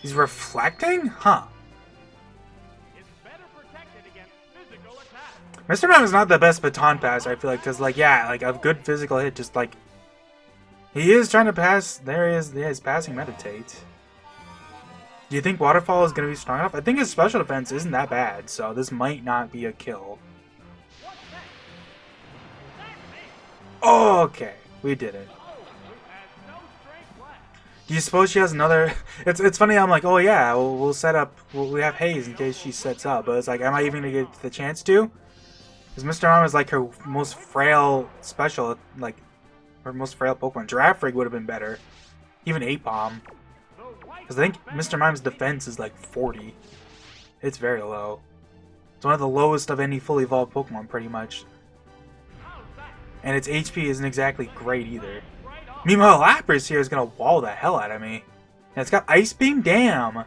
He's reflecting? Huh. Mr. Mime is not the best baton passer, I feel like, because, like, yeah, like, a good physical hit, just, like, he is trying to pass, there he is, yeah, he's passing Meditate. Do you think Waterfall is going to be strong enough? I think his special defense isn't that bad, so this might not be a kill. Oh, okay, we did it. Do you suppose she has another... It's funny, I'm like, oh yeah, we'll set up, we have Haze in case she sets up, but it's like, am I even going to get the chance to? Because Mr. Mime is like her most frail special, like, her most frail Pokemon. Giraffrig would have been better. Even Apom. Because I think Mr. Mime's defense is like 40. It's very low. It's one of the lowest of any fully evolved Pokemon, pretty much. And its HP isn't exactly great either. Meanwhile, Lapras here is going to wall the hell out of me. And it's got Ice Beam? Damn!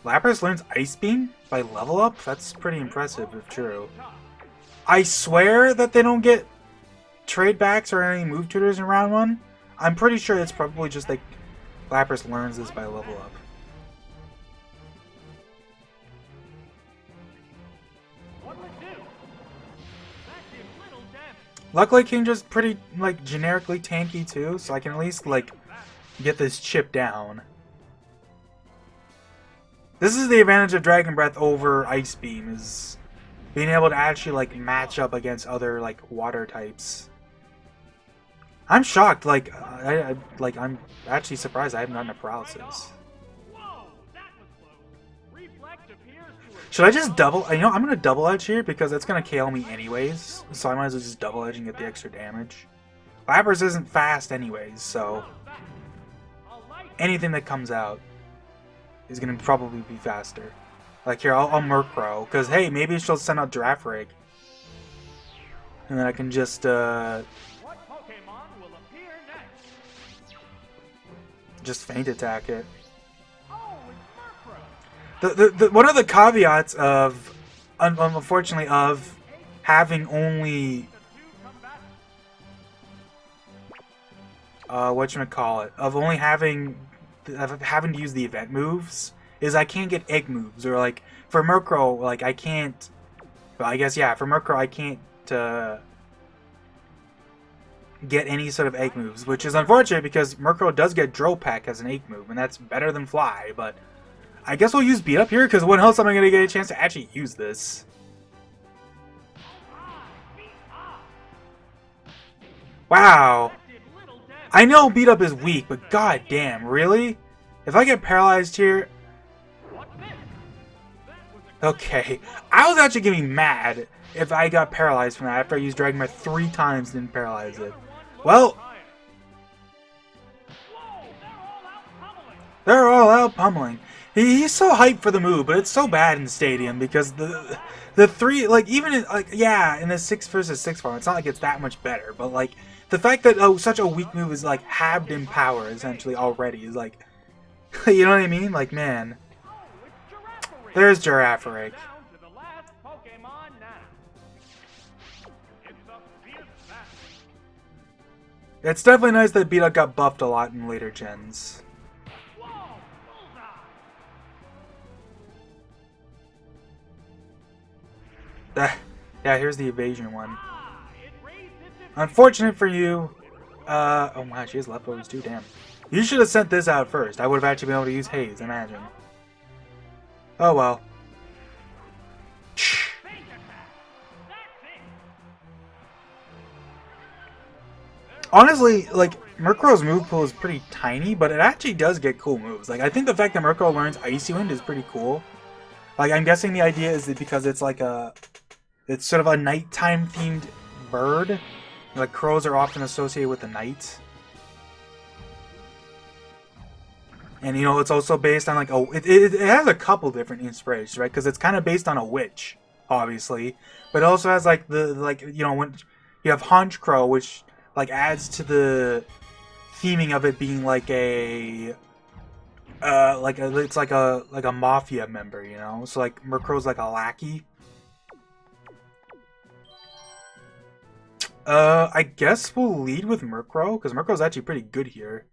Lapras learns Ice Beam by level up? That's pretty impressive if true. I swear that they don't get trade backs or any move tutors in round 1. I'm pretty sure it's probably just like Lapras learns this by level up. Luckily, Kingdra's pretty, like, generically tanky, too, so I can at least, like, get this chip down. This is the advantage of Dragon Breath over Ice Beam, is being able to actually, like, match up against other, like, water types. I'm shocked, like, I'm actually surprised I haven't gotten a paralysis. Should I just double? You know, I'm gonna double edge here because that's gonna KO me anyways. So I might as well just double edge and get the extra damage. Lapras isn't fast anyways, so anything that comes out is gonna probably be faster. Like here, I'll Murkrow because hey, maybe she'll send out Girafarig, and then I can just feint attack it. One of the caveats of, unfortunately, of having only, whatchamacallit, of only having to use the event moves, is I can't get egg moves, or like, for Murkrow, like, I can't, well, I guess, yeah, for Murkrow, I can't, get any sort of egg moves, which is unfortunate because Murkrow does get Drill Peck as an egg move, and that's better than Fly, but I guess we'll use Beat Up here, because when else am I going to get a chance to actually use this? Wow. I know Beat Up is weak, but god damn, really? If I get paralyzed here... Okay, I was actually getting mad if I got paralyzed from that after I used Dragon Breath 3 times and didn't paralyze it. Well... They're all out pummeling. He's so hyped for the move, but it's so bad in Stadium because the three, like, even in, like, yeah, in the 6 versus 6 form, it's not like it's that much better, but like the fact that such a weak move is like halved in power essentially already is like, you know what I mean? Like, man, there's Girafarig. It's definitely nice that Beat Up got buffed a lot in later gens. Yeah, here's the evasion one. Unfortunate for you. Oh wow, she has leftovers too, damn. You should have sent this out first. I would have actually been able to use Haze, imagine. Oh well. Honestly, like, Murkrow's move pool is pretty tiny, but it actually does get cool moves. Like, I think the fact that Murkrow learns Icy Wind is pretty cool. Like, I'm guessing the idea is that because it's like it's sort of a nighttime themed bird. Like, crows are often associated with the night. And, you know, it's also based on, like, it has a couple different inspirations, right? Because it's kind of based on a witch, obviously. But it also has, like, you know, when you have Haunch Crow, which, like, adds to the theming of it being, like, it's like a mafia member, you know? So, like, Murkrow's like a lackey. I guess we'll lead with Murkrow, because Murkrow's actually pretty good here.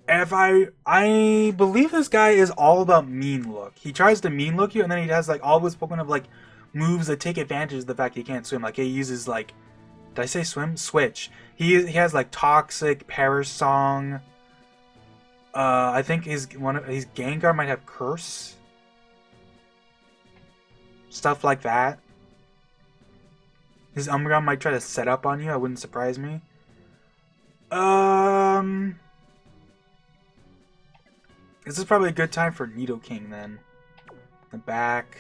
I believe this guy is all about mean look. He tries to mean look you, and then he has, like, all of his Pokemon have, like, moves that take advantage of the fact he can't swim. Like, he uses, like, did I say swim? Switch. He has, like, Toxic, Perish Song. I think his Gengar might have Curse. Stuff like that. His Umbreon might try to set up on you. It wouldn't surprise me. This is probably a good time for Nidoking then. The back.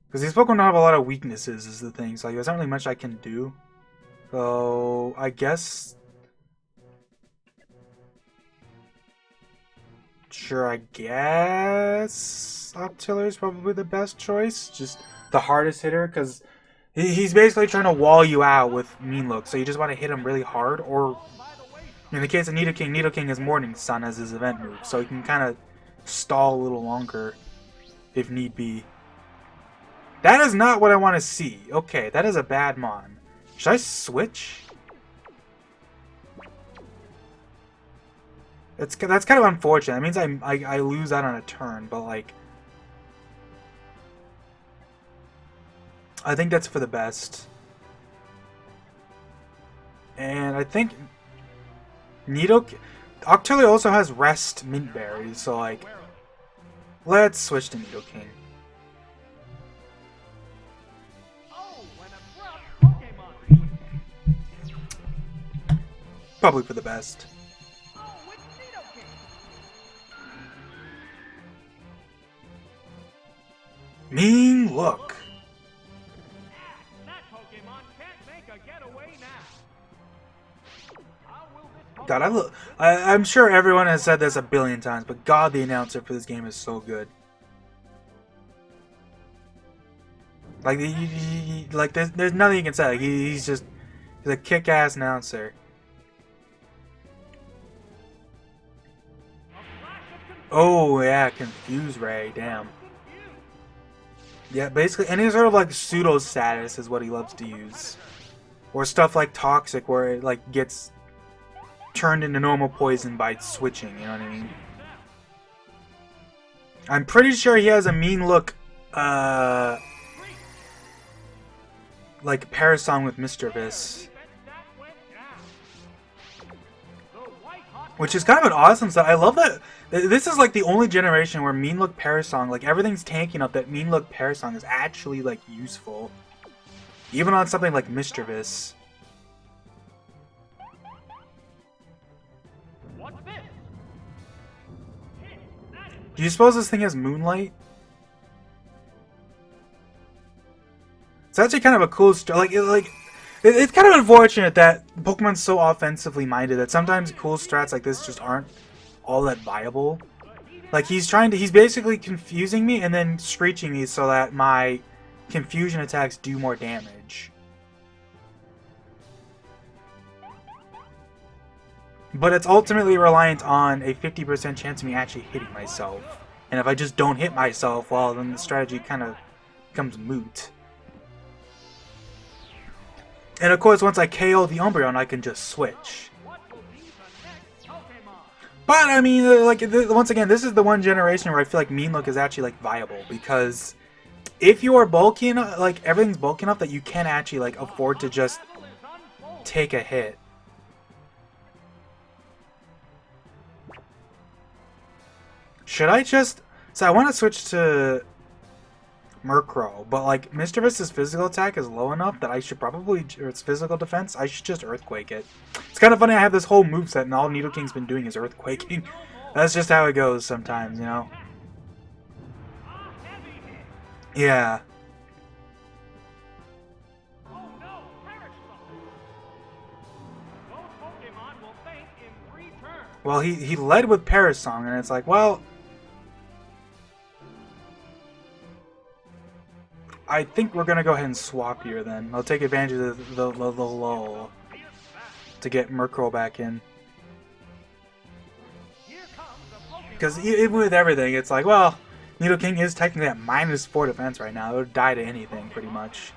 Because these Pokemon don't have a lot of weaknesses is the thing. So like, there's not really much I can do. So I guess... Sure, I guess Octillery is probably the best choice. Just the hardest hitter, because he's basically trying to wall you out with Mean Look. So you just want to hit him really hard, or in the case of Nidoking, Nidoking has Morning Sun as his event move, so he can kind of stall a little longer if need be. That is not what I want to see. Okay, that is a bad Mon. Should I switch? That's kind of unfortunate. That means I lose out on a turn, but like... I think that's for the best. And I think October also has rest mint berries, so like, let's switch to Nidoking. Probably for the best. Mean look. God, I'm sure everyone has said this a billion times, but God, the announcer for this game is so good. Like, like there's nothing you can say. Like, he's a kick-ass announcer. Oh yeah, Confuse Ray, damn. Yeah, basically any sort of like pseudo status is what he loves to use, or stuff like Toxic, where it like gets turned into normal poison by switching. You know what I mean? I'm pretty sure he has a mean look, like Parasong with Mischievous. Which is kind of an awesome stuff. I love that. This is like the only generation where Mean Look Parasong, like everything's tanking up, that Mean Look Parasong is actually like useful. Even on something like Mischievous. Do you suppose this thing has Moonlight? It's actually kind of a cool story. It's kind of unfortunate that Pokemon's so offensively minded that sometimes cool strats like this just aren't all that viable. Like, he's basically confusing me and then screeching me so that my confusion attacks do more damage. But it's ultimately reliant on a 50% chance of me actually hitting myself. And if I just don't hit myself, well, then the strategy kind of becomes moot. And of course, once I KO the Umbreon, I can just switch. But I mean, once again, this is the one generation where I feel like Mean Look is actually like viable, because if you are bulky enough, like everything's bulky enough that you can actually like afford to just take a hit. Should I just? So I want to switch to Murkrow, but like Mischievous' physical attack is low enough that I should probably, or its physical defense, I should just Earthquake it. It's kind of funny, I have this whole moveset and all Nidoking's been doing is Earthquaking. That's just how it goes sometimes, you know? Yeah. Well, he led with Parasong, and it's like, well, I think we're gonna go ahead and swap here then. I'll take advantage of the lull to get Murkrow back in. Because even with everything, it's like, well, Nidoking is technically at -4 defense right now. It would die to anything, pretty much.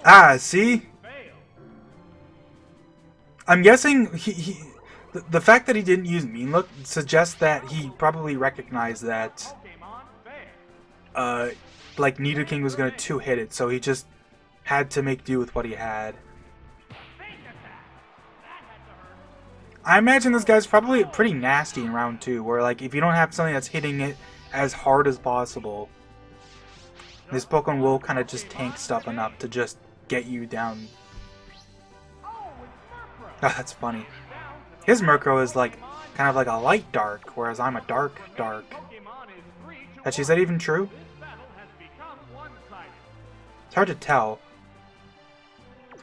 Ah, see? I'm guessing the fact that he didn't use Mean Look suggests that he probably recognized that like Nidoking was gonna 2-hit it, so he just had to make do with what he had. I imagine this guy's probably pretty nasty in round 2, where like if you don't have something that's hitting it as hard as possible, this Pokemon will kind of just tank stuff enough to just get you down. Oh, that's funny. His Murkrow is like kind of like a light dark, whereas I'm a dark dark. Actually, is that even true? It's hard to tell.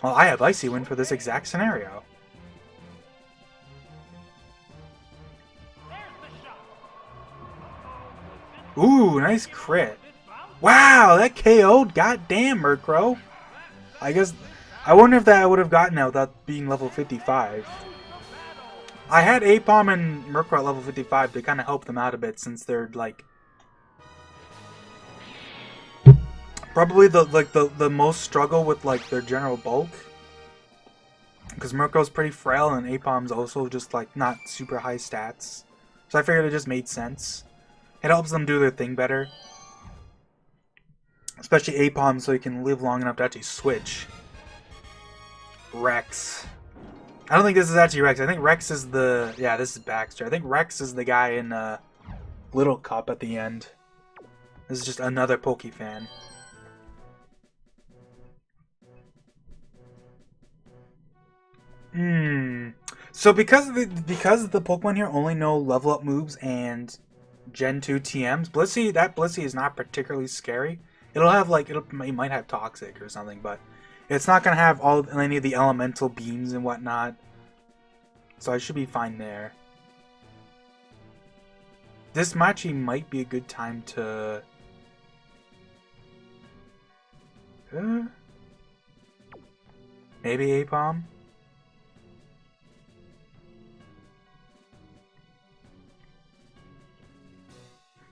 Well, I have Icy Wind for this exact scenario. Ooh, nice crit. Wow, that KO'd goddamn Murkrow. I guess I wonder if that I would have gotten out without being level 55. I had Apom and Murkrow at level 55 to kind of help them out a bit, since they're like probably the most struggle with like their general bulk. Because Murkrow's pretty frail and Apom's also just like not super high stats. So I figured it just made sense. It helps them do their thing better. Especially Apom, so he can live long enough to actually switch. Rex. I don't think this is actually Rex. I think Rex is the... Yeah, this is Baxter. I think Rex is the guy in Little Cup at the end. This is just another Poke fan. So because the Pokemon here only know level up moves and Gen 2 TMs, Blissey is not particularly scary. It'll have like it might have Toxic or something, but it's not gonna have any of the elemental beams and whatnot. So I should be fine there. This Machi might be a good time to maybe Apom.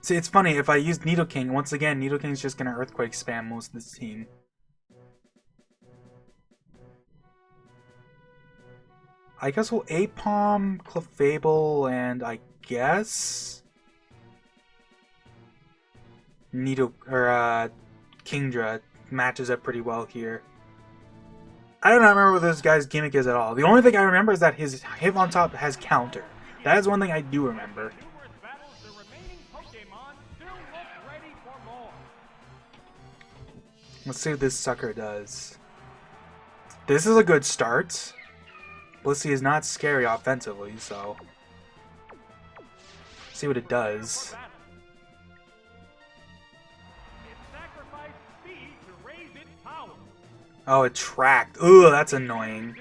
See, it's funny, if I use Nidoking, once again, Nidoking's just gonna Earthquake spam most of this team. I guess we'll Apom, Clefable, and I guess Kingdra matches up pretty well here. I do not remember what this guy's gimmick is at all. The only thing I remember is that his hit on top has counter. That is one thing I do remember. Let's see what this sucker does. This is a good start. Blissey is not scary offensively, so see what it does. Oh, it tracked. Ooh, that's annoying.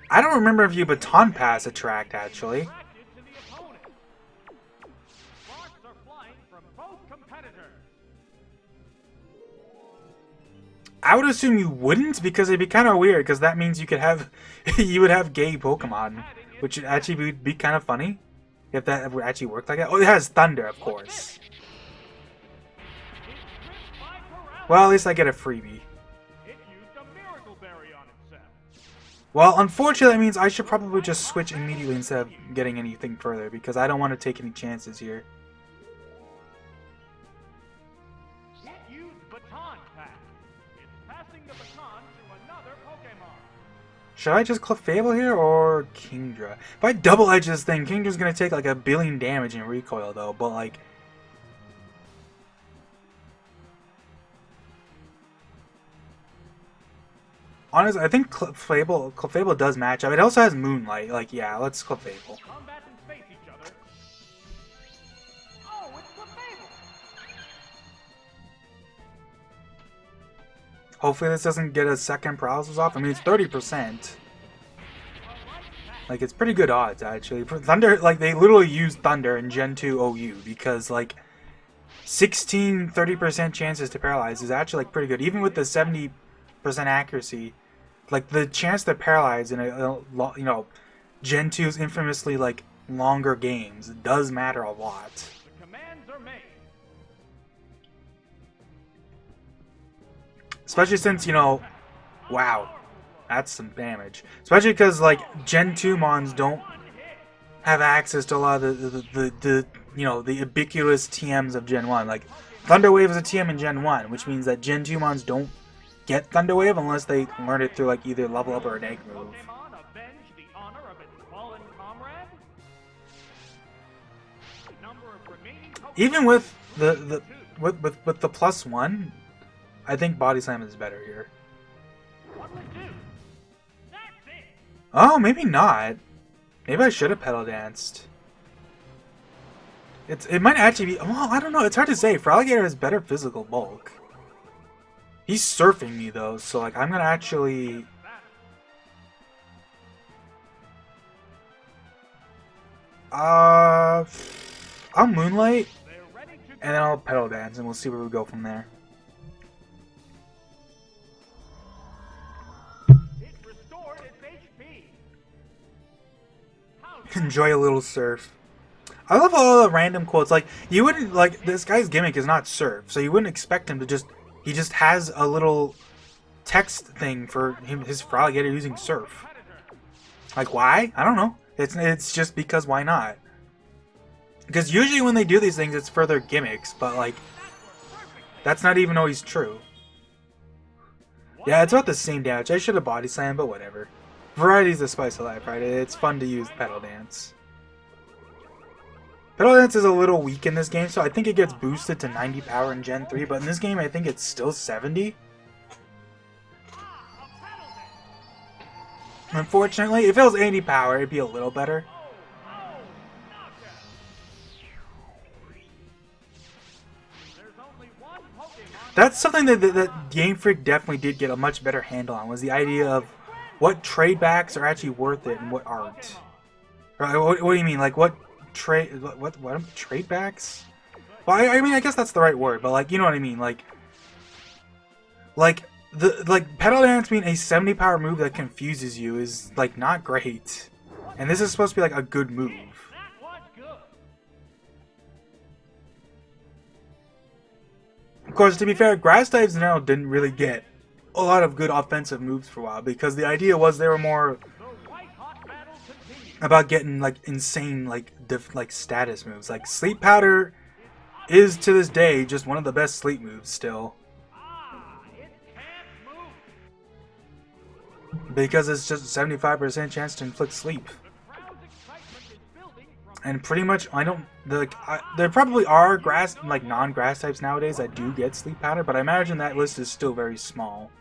I don't remember if you Baton Pass attract, actually. I would assume you wouldn't, because it'd be kind of weird, because that means you could have, you would have gay Pokemon, which actually would be kind of funny, if that ever actually worked like that. Oh, it has Thunder, of course. Well, at least I get a freebie. Well, unfortunately, that means I should probably just switch immediately instead of getting anything further, because I don't want to take any chances here. Should I just Clefable here, or Kingdra? If I double edge this thing, Kingdra's gonna take like 1 billion damage in recoil though, but like... Honestly, I think Clefable does match up. It also has Moonlight. Like, yeah, let's Clefable. Hopefully this doesn't get a second paralysis off. I mean, it's 30%. Like, it's pretty good odds, actually. Thunder, like, they literally use Thunder in Gen 2 OU because, like, 30% chances to paralyze is actually, like, pretty good. Even with the 70% accuracy, like, the chance to paralyze in you know, Gen 2's infamously, like, longer games does matter a lot. Especially since, you know, wow, that's some damage. Especially because, like, Gen 2 Mons don't have access to a lot of the you know, the ubiquitous TMs of Gen 1. Like, Thunder Wave is a TM in Gen 1, which means that Gen 2 Mons don't get Thunder Wave unless they learn it through, like, either level up or an egg move. Even with the +1, I think Body Slam is better here. Oh, maybe not. Maybe I should have Pedal Danced. It might actually be... Well, I don't know. It's hard to say. Feraligatr has better physical bulk. He's surfing me, though, so, like, I'm gonna actually... I'll Moonlight, and then I'll Pedal Dance, and we'll see where we go from there. Enjoy a little surf. I love all the random quotes. Like, you wouldn't, like, this guy's gimmick is not surf, so you wouldn't expect him to just... He just has a little text thing for him, his Feraligatr using surf. Like, why? I don't know. It's just because why not? Because usually when they do these things, it's for their gimmicks, but, like, That's not even always true. Yeah, it's about the same damage. I should have body slammed, but whatever. Variety's the spice of life, right? It's fun to use Pedal Dance. Pedal Dance is a little weak in this game, so I think it gets boosted to 90 power in Gen 3, but in this game I think it's still 70. Unfortunately, if it was 80 power, it'd be a little better. That's something that Game Freak definitely did get a much better handle on, was the idea of what trade backs are actually worth it and what aren't. What do you mean? Like what trade backs? Well, I mean, I guess that's the right word, but like, you know what I mean? Like Pedal Dance being a 70 power move that confuses you is like not great. And this is supposed to be like a good move. Of course, to be fair, grass types in general didn't really get a lot of good offensive moves for a while, because the idea was they were more about getting like insane like status moves. Like Sleep Powder is to this day just one of the best sleep moves still, because it's just a 75% chance to inflict sleep. And pretty much, there probably are non-grass types nowadays that do get Sleep Powder, but I imagine that list is still very small.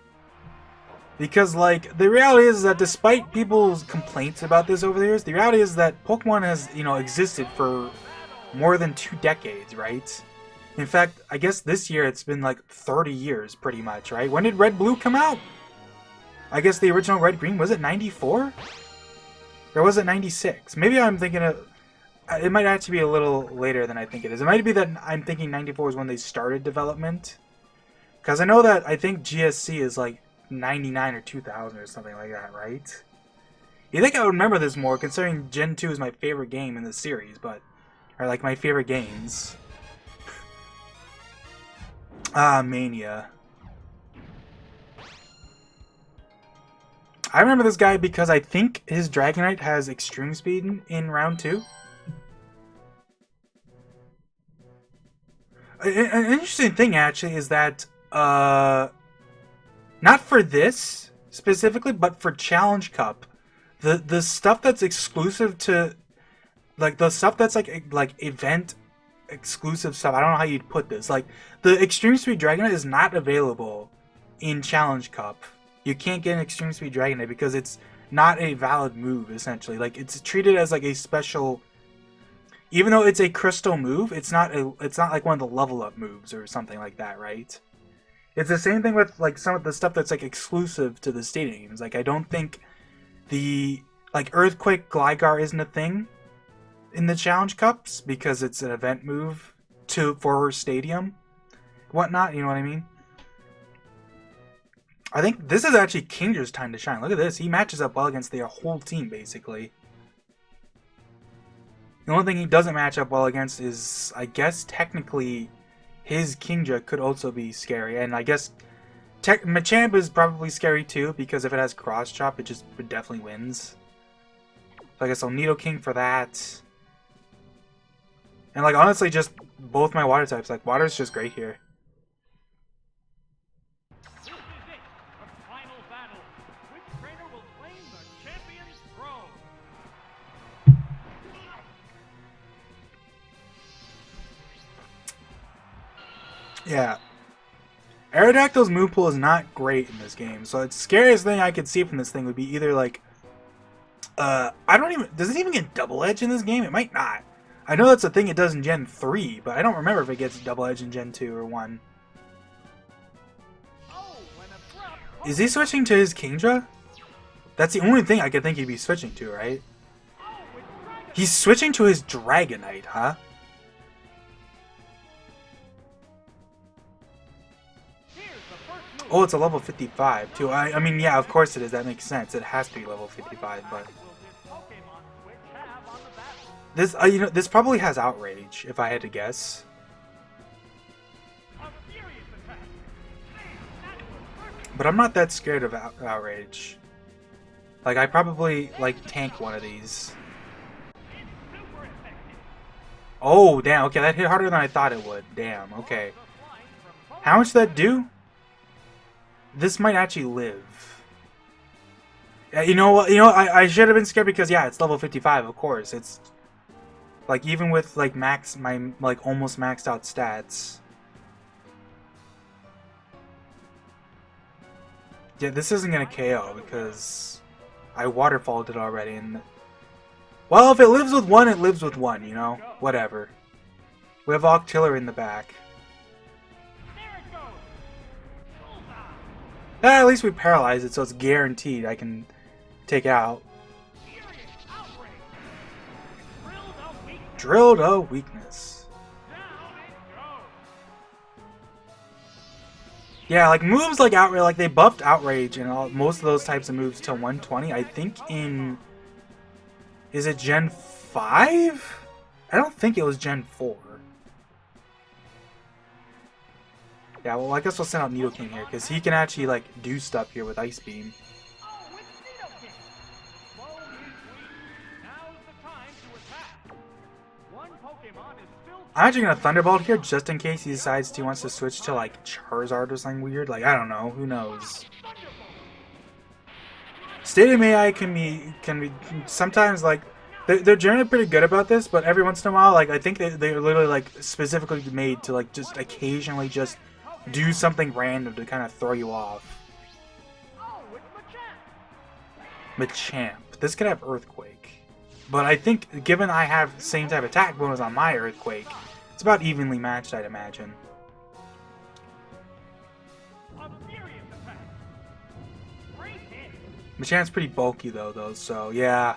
Because, like, the reality is that despite people's complaints about this over the years, the reality is that Pokemon has, existed for more than 2 decades, right? In fact, I guess this year it's been like 30 years, pretty much, right? When did Red Blue come out? I guess the original Red Green, was it 94? Or was it 96? Maybe I'm thinking of... It might actually be a little later than I think it is. It might be that I'm thinking 94 is when they started development. Because I know that I think GSC is like 99 or 2000 or something like that, right? You'd think I would remember this more, considering Gen 2 is my favorite game in the series, but... Or like my favorite games. Mania. I remember this guy because I think his Dragonite has extreme speed in round 2. An interesting thing, actually, is that, not for this, specifically, but for Challenge Cup, the stuff that's exclusive to, like, the stuff that's, like event exclusive stuff, I don't know how you'd put this, like, the Extreme Speed Dragonite is not available in Challenge Cup. You can't get an Extreme Speed Dragonite because it's not a valid move, essentially. Like, it's treated as, like, a special... Even though it's a crystal move, it's not like one of the level up moves or something like that, right? It's the same thing with like some of the stuff that's like exclusive to the stadiums. Like I don't think the like Earthquake Gligar isn't a thing in the Challenge Cups because it's an event move for stadium, whatnot. You know what I mean? I think this is actually Kinger's time to shine. Look at this. He matches up well against their whole team basically. The only thing he doesn't match up well against is, I guess, technically, his Kingdra could also be scary. And I guess Machamp is probably scary too, because if it has Cross Chop, it definitely wins. So I guess I'll Nidoking for that. And, like, honestly, just both my water types. Like, water's just great here. This is it, the final battle. Which trainer will claim the champion's throne? Yeah. Aerodactyl's move pool is not great in this game, so the scariest thing I could see from this thing would be either like, does it even get Double Edge in this game? It might not. I know that's a thing it does in Gen 3, but I don't remember if it gets Double Edge in Gen 2 or 1. Is he switching to his Kingdra? That's the only thing I could think he'd be switching to, right? He's switching to his Dragonite, huh? Oh, it's a level 55 too. I mean, yeah, of course it is. That makes sense. It has to be level 55, but this, this probably has Outrage, if I had to guess. But I'm not that scared of Outrage. Like, I probably like tank one of these. Oh, damn. Okay, that hit harder than I thought it would. Damn. Okay. How much did that do? This might actually live. You know what? You know, I should have been scared because, yeah, it's level 55, of course. It's, like, even with, like, my, like, almost maxed out stats. Yeah, this isn't gonna KO because I waterfalled it already, and... Well, if it lives with one, it lives with one, you know? Whatever. We have Octillery in the back. At least we paralyze it, so it's guaranteed I can take it out. Drilled a weakness. Yeah, like moves like Outrage, like they buffed Outrage and most of those types of moves to 120. I think in... Is it Gen 5? I don't think it was Gen 4. Yeah, well, I guess we'll send out Nidoking here, because he can actually, like, do stuff here with Ice Beam. I'm actually going to Thunderbolt here, just in case he decides he wants to switch to, like, Charizard or something weird. Like, I don't know. Who knows? Stadium AI can be sometimes, like, they're generally pretty good about this, but every once in a while, like, I think they're literally, like, specifically made to, like, just occasionally just do something random to kind of throw you off. Machamp. This could have Earthquake. But I think, given I have the same type of attack bonus on my Earthquake, it's about evenly matched, I'd imagine. Machamp's pretty bulky, though, so yeah.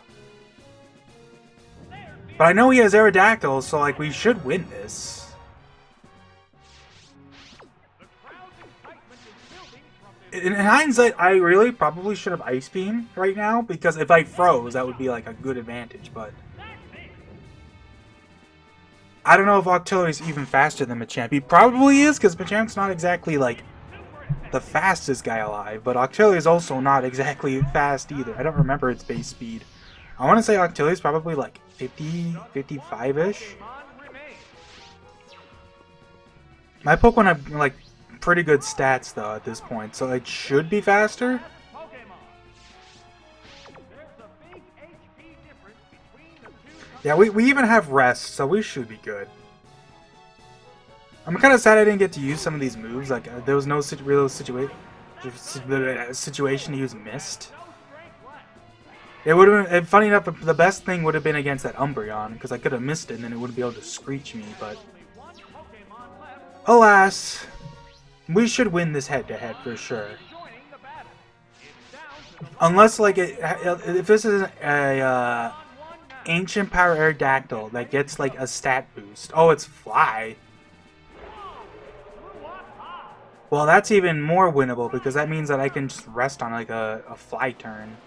But I know he has Aerodactyl, so, like, we should win this. In hindsight, I really probably should have Ice Beam right now, because if I froze, that would be, like, a good advantage, but... I don't know if Octillery is even faster than Machamp. He probably is, because Machamp's not exactly, like, the fastest guy alive, but Octillery is also not exactly fast either. I don't remember its base speed. I want to say Octillery is probably, like, 50, 55-ish. My Pokemon have, like, pretty good stats though at this point, so it should be faster. Yeah, we even have rest, so we should be good. I'm kind of sad I didn't get to use some of these moves. Like there was no real situation to use Mist. It would have been funny enough. The best thing would have been against that Umbreon, because I could have missed it and then it wouldn't be able to screech me. But alas. We should win this head-to-head for sure. Unless, like, if this is a Ancient Power Aerodactyl that gets, like, a stat boost. Oh, it's Fly. Well, that's even more winnable, because that means that I can just rest on, like, a Fly turn.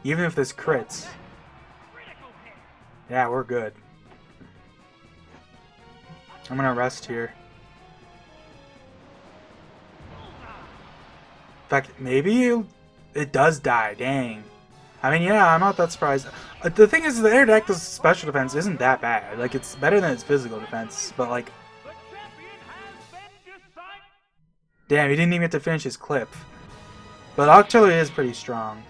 Even if this crits. Yeah, we're good. I'm gonna rest here. In fact, maybe it does die. Dang. I mean, yeah, I'm not that surprised. The thing is, the Aerodactyl's special defense isn't that bad. Like, it's better than its physical defense, but, like... Damn, he didn't even get to finish his clip. But Octillery is pretty strong.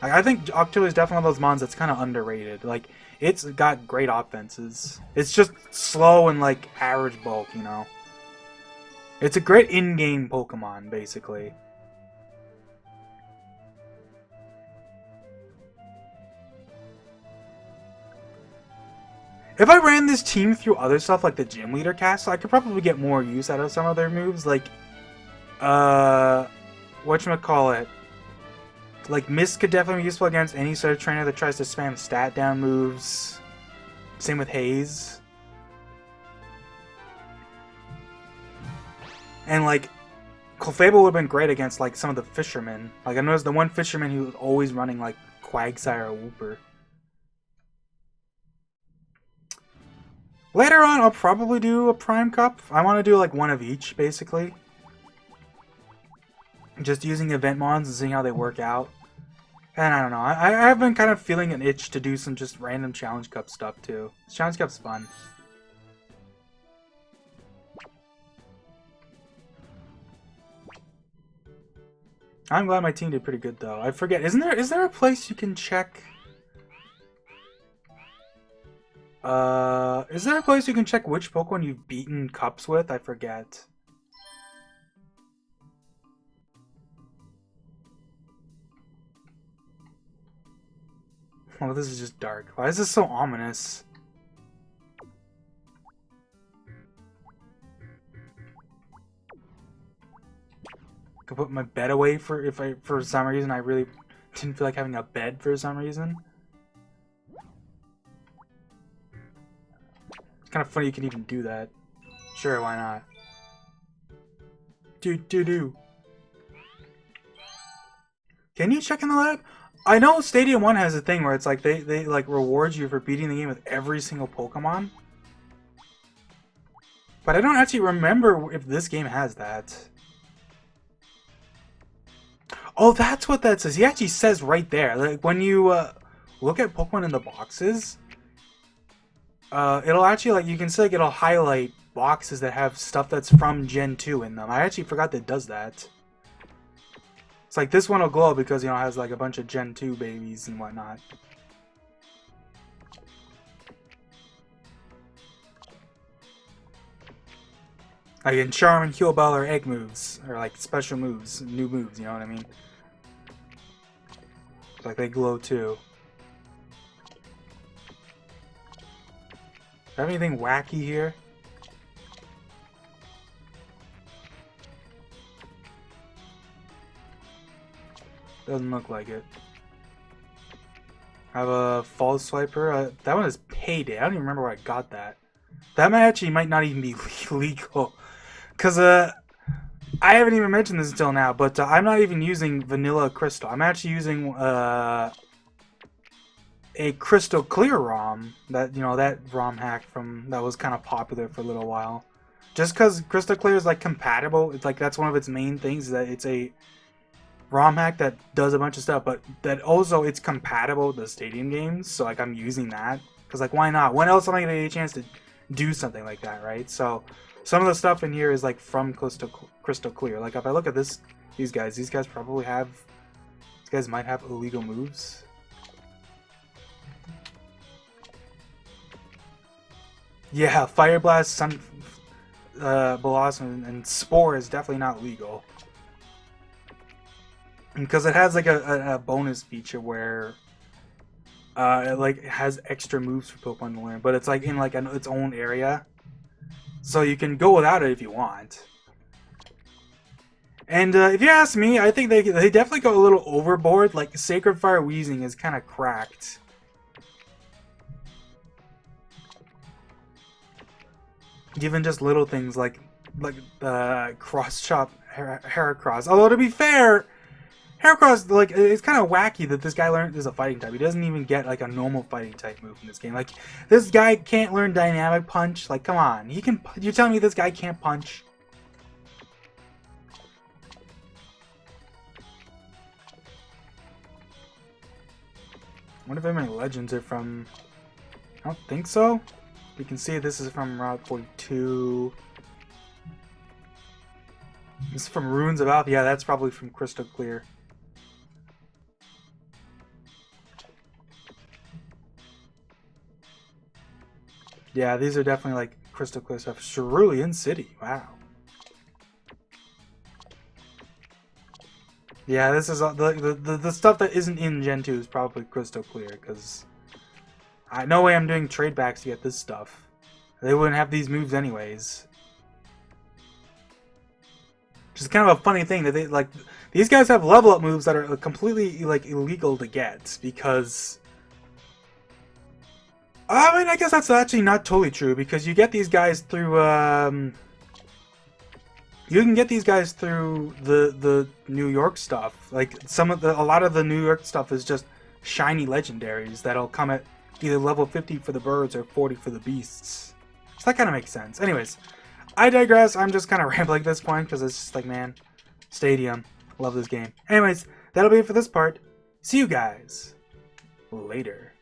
I think Octillery is definitely one of those mons that's kind of underrated. Like, it's got great offenses. It's just slow and, like, average bulk, you know? It's a great in-game Pokemon, basically. If I ran this team through other stuff, like the Gym Leader Castle, I could probably get more use out of some of their moves. Like, whatchamacallit? Like, Mist could definitely be useful against any sort of trainer that tries to spam stat down moves. Same with Haze. And, like, Clefable would have been great against, like, some of the fishermen. Like, I noticed the one fisherman who was always running, like, Quagsire or Wooper. Later on, I'll probably do a Prime Cup. I want to do, like, one of each, basically. Just using event mons and seeing how they work out. And I don't know. I've been kind of feeling an itch to do some just random Challenge Cup stuff too. Challenge Cup's fun. I'm glad my team did pretty good though. I forget. Is there a place you can check? Is there a place you can check which Pokemon you've beaten cups with? I forget. Oh, this is just dark. Why is this so ominous? Could put my bed away for some reason I really didn't feel like having a bed for some reason. It's kind of funny you can even do that. Sure, why not? Do. Can you check in the lab? I know Stadium 1 has a thing where it's like they like reward you for beating the game with every single Pokemon. But I don't actually remember if this game has that. Oh, that's what that says. He actually says right there. Like when you look at Pokemon in the boxes, it'll actually like you can see like it'll highlight boxes that have stuff that's from Gen 2 in them. I actually forgot that it does that. It's like this one will glow because, you know, it has like a bunch of Gen 2 babies and whatnot. Like in Charm and Heal Bell are egg moves, or like special moves, new moves, you know what I mean? It's like they glow too. Do I have anything wacky here? Doesn't look like it. I have a False Swiper. That one is Payday. I don't even remember where I got that. That might not even be legal. Because I haven't even mentioned this until now, but I'm not even using Vanilla Crystal. I'm actually using a Crystal Clear ROM. That, you know, that ROM hack that was kind of popular for a little while. Just because Crystal Clear is like compatible, it's like that's one of its main things, is that it's a ROM hack that does a bunch of stuff, but that also it's compatible with the Stadium games. So like I'm using that because like why not? When else am I gonna get a chance to do something like that, right? So some of the stuff in here is like from Crystal Clear. Like if I look at these guys probably have, these guys might have illegal moves. Yeah, Fire Blast, Sun Blossom, and Spore is definitely not legal. Because it has like a bonus feature where it like has extra moves for Pokemon to learn, but it's like in like its own area, so you can go without it if you want. And if you ask me, I think they definitely go a little overboard. Like Sacred Fire Weezing is kind of cracked. Given just little things like Cross Chop Heracross. Although to be fair, Heracross, like, it's kind of wacky that this guy learned is a fighting type. He doesn't even get, like, a normal fighting type move in this game. Like, this guy can't learn Dynamic Punch. Like, come on. He can... You're telling me this guy can't punch? I wonder if any legends are from... I don't think so. You can see this is from Route 42. This is from Ruins of Alpha. Yeah, that's probably from Crystal Clear. Yeah, these are definitely like Crystal Clear stuff. Cerulean City, wow. Yeah, this is the stuff that isn't in Gen 2 is probably Crystal Clear, because no way I'm doing trade backs to get this stuff. They wouldn't have these moves anyways. Which is kind of a funny thing that they like. These guys have level up moves that are completely like illegal to get because. I mean, I guess that's actually not totally true because you get these guys through. You can get these guys through the New York stuff. Like a lot of the New York stuff is just shiny legendaries that'll come at either level 50 for the birds or 40 for the beasts. So that kind of makes sense. Anyways, I digress. I'm just kind of rambling at this point because it's just like, man, Stadium. Love this game. Anyways, that'll be it for this part. See you guys later.